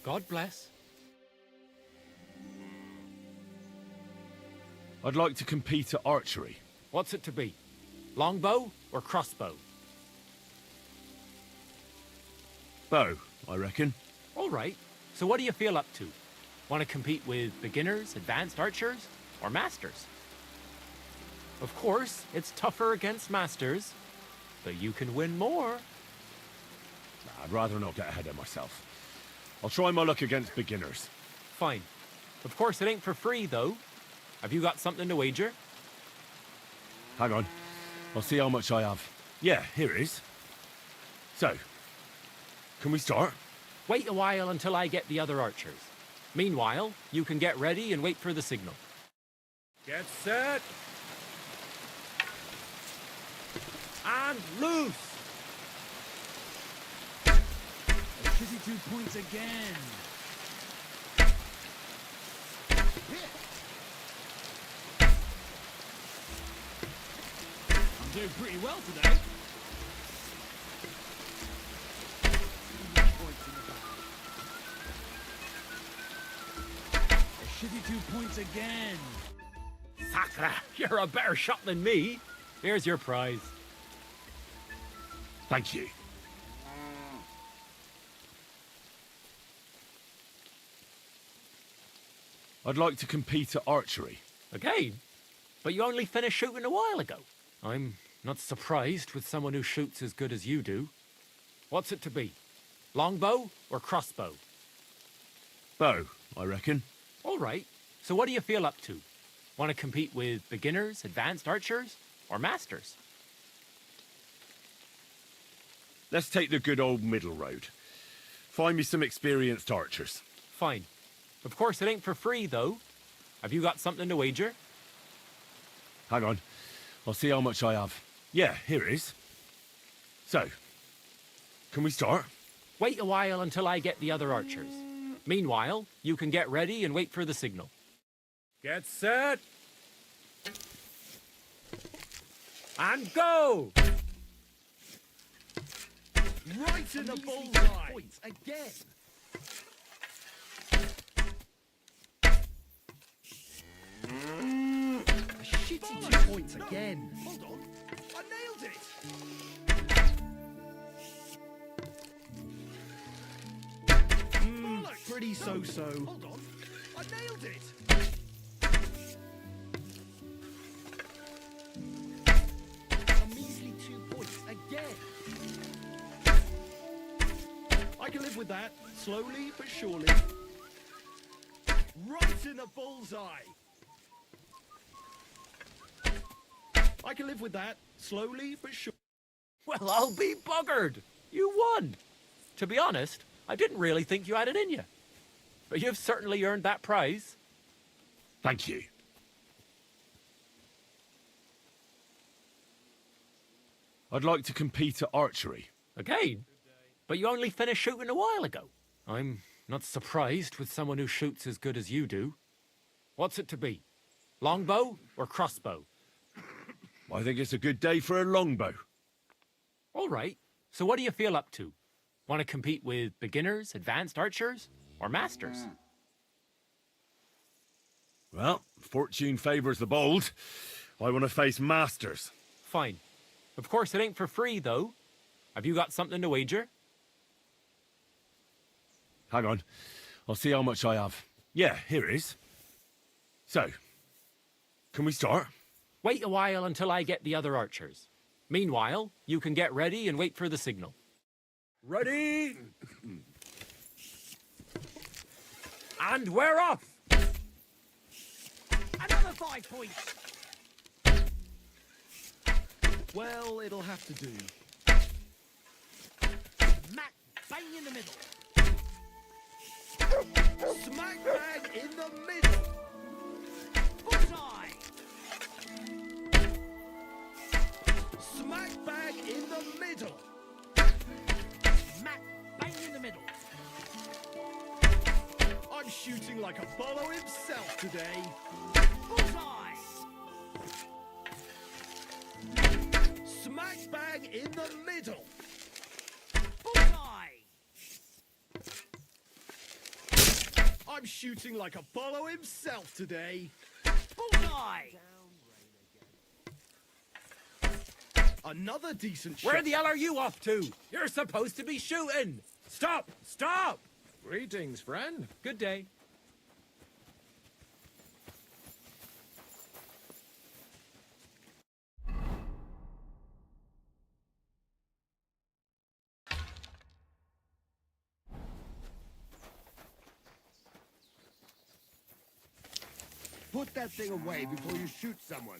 God bless. I'd like to compete at archery. What's it to be? Longbow or crossbow? Bow, I reckon. All right. So what do you feel up to? Want to compete with beginners, advanced archers, or masters? Of course, it's tougher against masters, but you can win more. I'd rather not get ahead of myself. I'll try my luck against beginners. Fine. Of course, it ain't for free, though. Have you got something to wager? Hang on. I'll see how much I have. Yeah, here it is. So, can we start? Wait a while until I get the other archers. Meanwhile, you can get ready and wait for the signal. Get set. And loose. Shizzy 2 points again. I'm doing pretty well today. Shizzy 2 points again. Sakra, you're a better shot than me. Here's your prize. Thank you. I'd like to compete at archery. Again? But you only finished shooting a while ago. I'm not surprised with someone who shoots as good as you do. What's it to be? Longbow or crossbow? Bow, I reckon. All right. So what do you feel up to? Want to compete with beginners, advanced archers, or masters? Let's take the good old middle road. Find me some experienced archers. Fine. Of course, it ain't for free, though. Have you got something to wager? Hang on. I'll see how much I have. Yeah, here it is. So, can we start? Wait a while until I get the other archers. Meanwhile, you can get ready and wait for the signal. Get set. And go! Right in the bullseye! Points again! A shitty 2 points again! Hold on! I nailed it! Pretty so-so. Hold on! I nailed it! A measly 2 points again! I can live with that, slowly but surely. Right in the bullseye! I can live with that, slowly but surely. Well, I'll be buggered! You won! To be honest, I didn't really think you had it in you. But you've certainly earned that prize. Thank you. I'd like to compete at archery. Again? But you only finished shooting a while ago. I'm not surprised with someone who shoots as good as you do. What's it to be? Longbow or crossbow? I think it's a good day for a longbow. All right. So what do you feel up to? Want to compete with beginners, advanced archers, or masters? Well, fortune favours the bold. I want to face masters. Fine. Of course, it ain't for free, though. Have you got something to wager? Hang on. I'll see how much I have. Yeah, here it is. So, can we start? Wait a while until I get the other archers. Meanwhile, you can get ready and wait for the signal. Ready? And we're off! Another 5 points! Well, it'll have to do. Smack bang in the middle. Smack bang in the middle. Bullseye. Smack bang in the middle. Smack bang in the middle. I'm shooting like Apollo himself today. Bullseye. Smack bang in the middle. Bullseye. I'm shooting like Apollo himself today. Bullseye. Another decent shot. Where the hell are you off to? You're supposed to be shooting! Stop! Stop! Greetings, friend. Good day. Put that thing away before you shoot someone.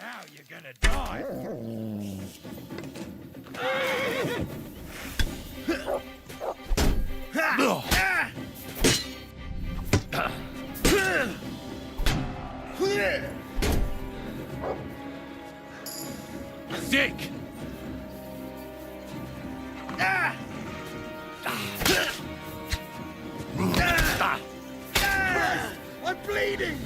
Now you're gonna die. Sick! I'm bleeding!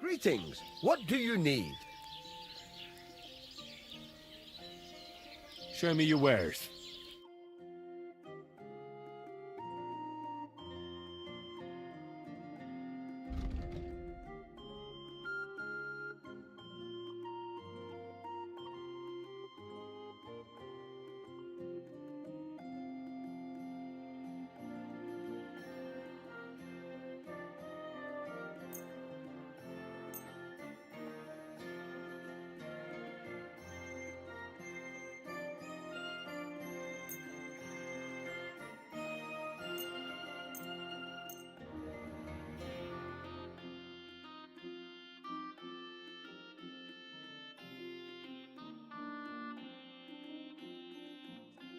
Greetings. What do you need? Show me your wares.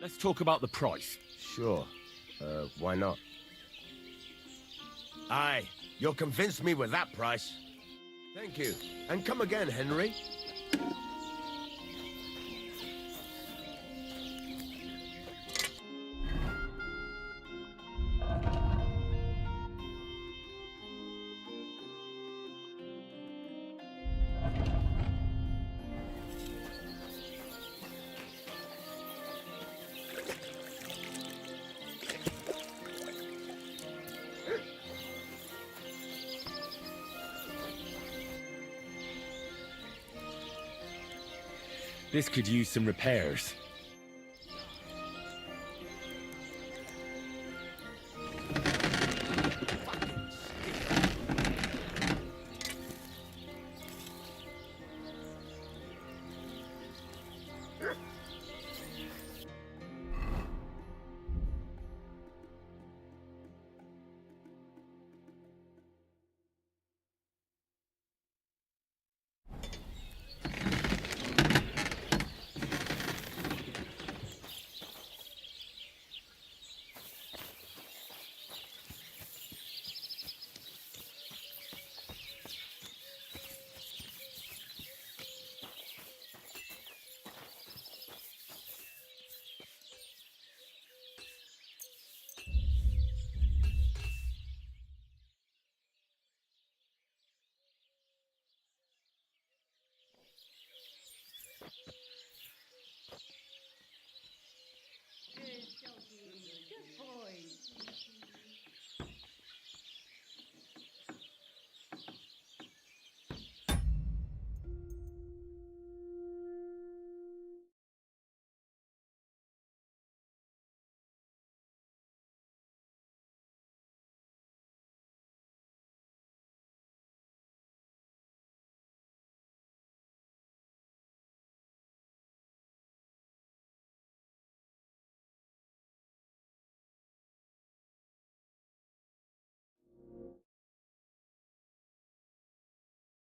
Let's talk about the price. Sure. Why not? Aye, you'll convince me with that price. Thank you. And come again, Henry. This could use some repairs.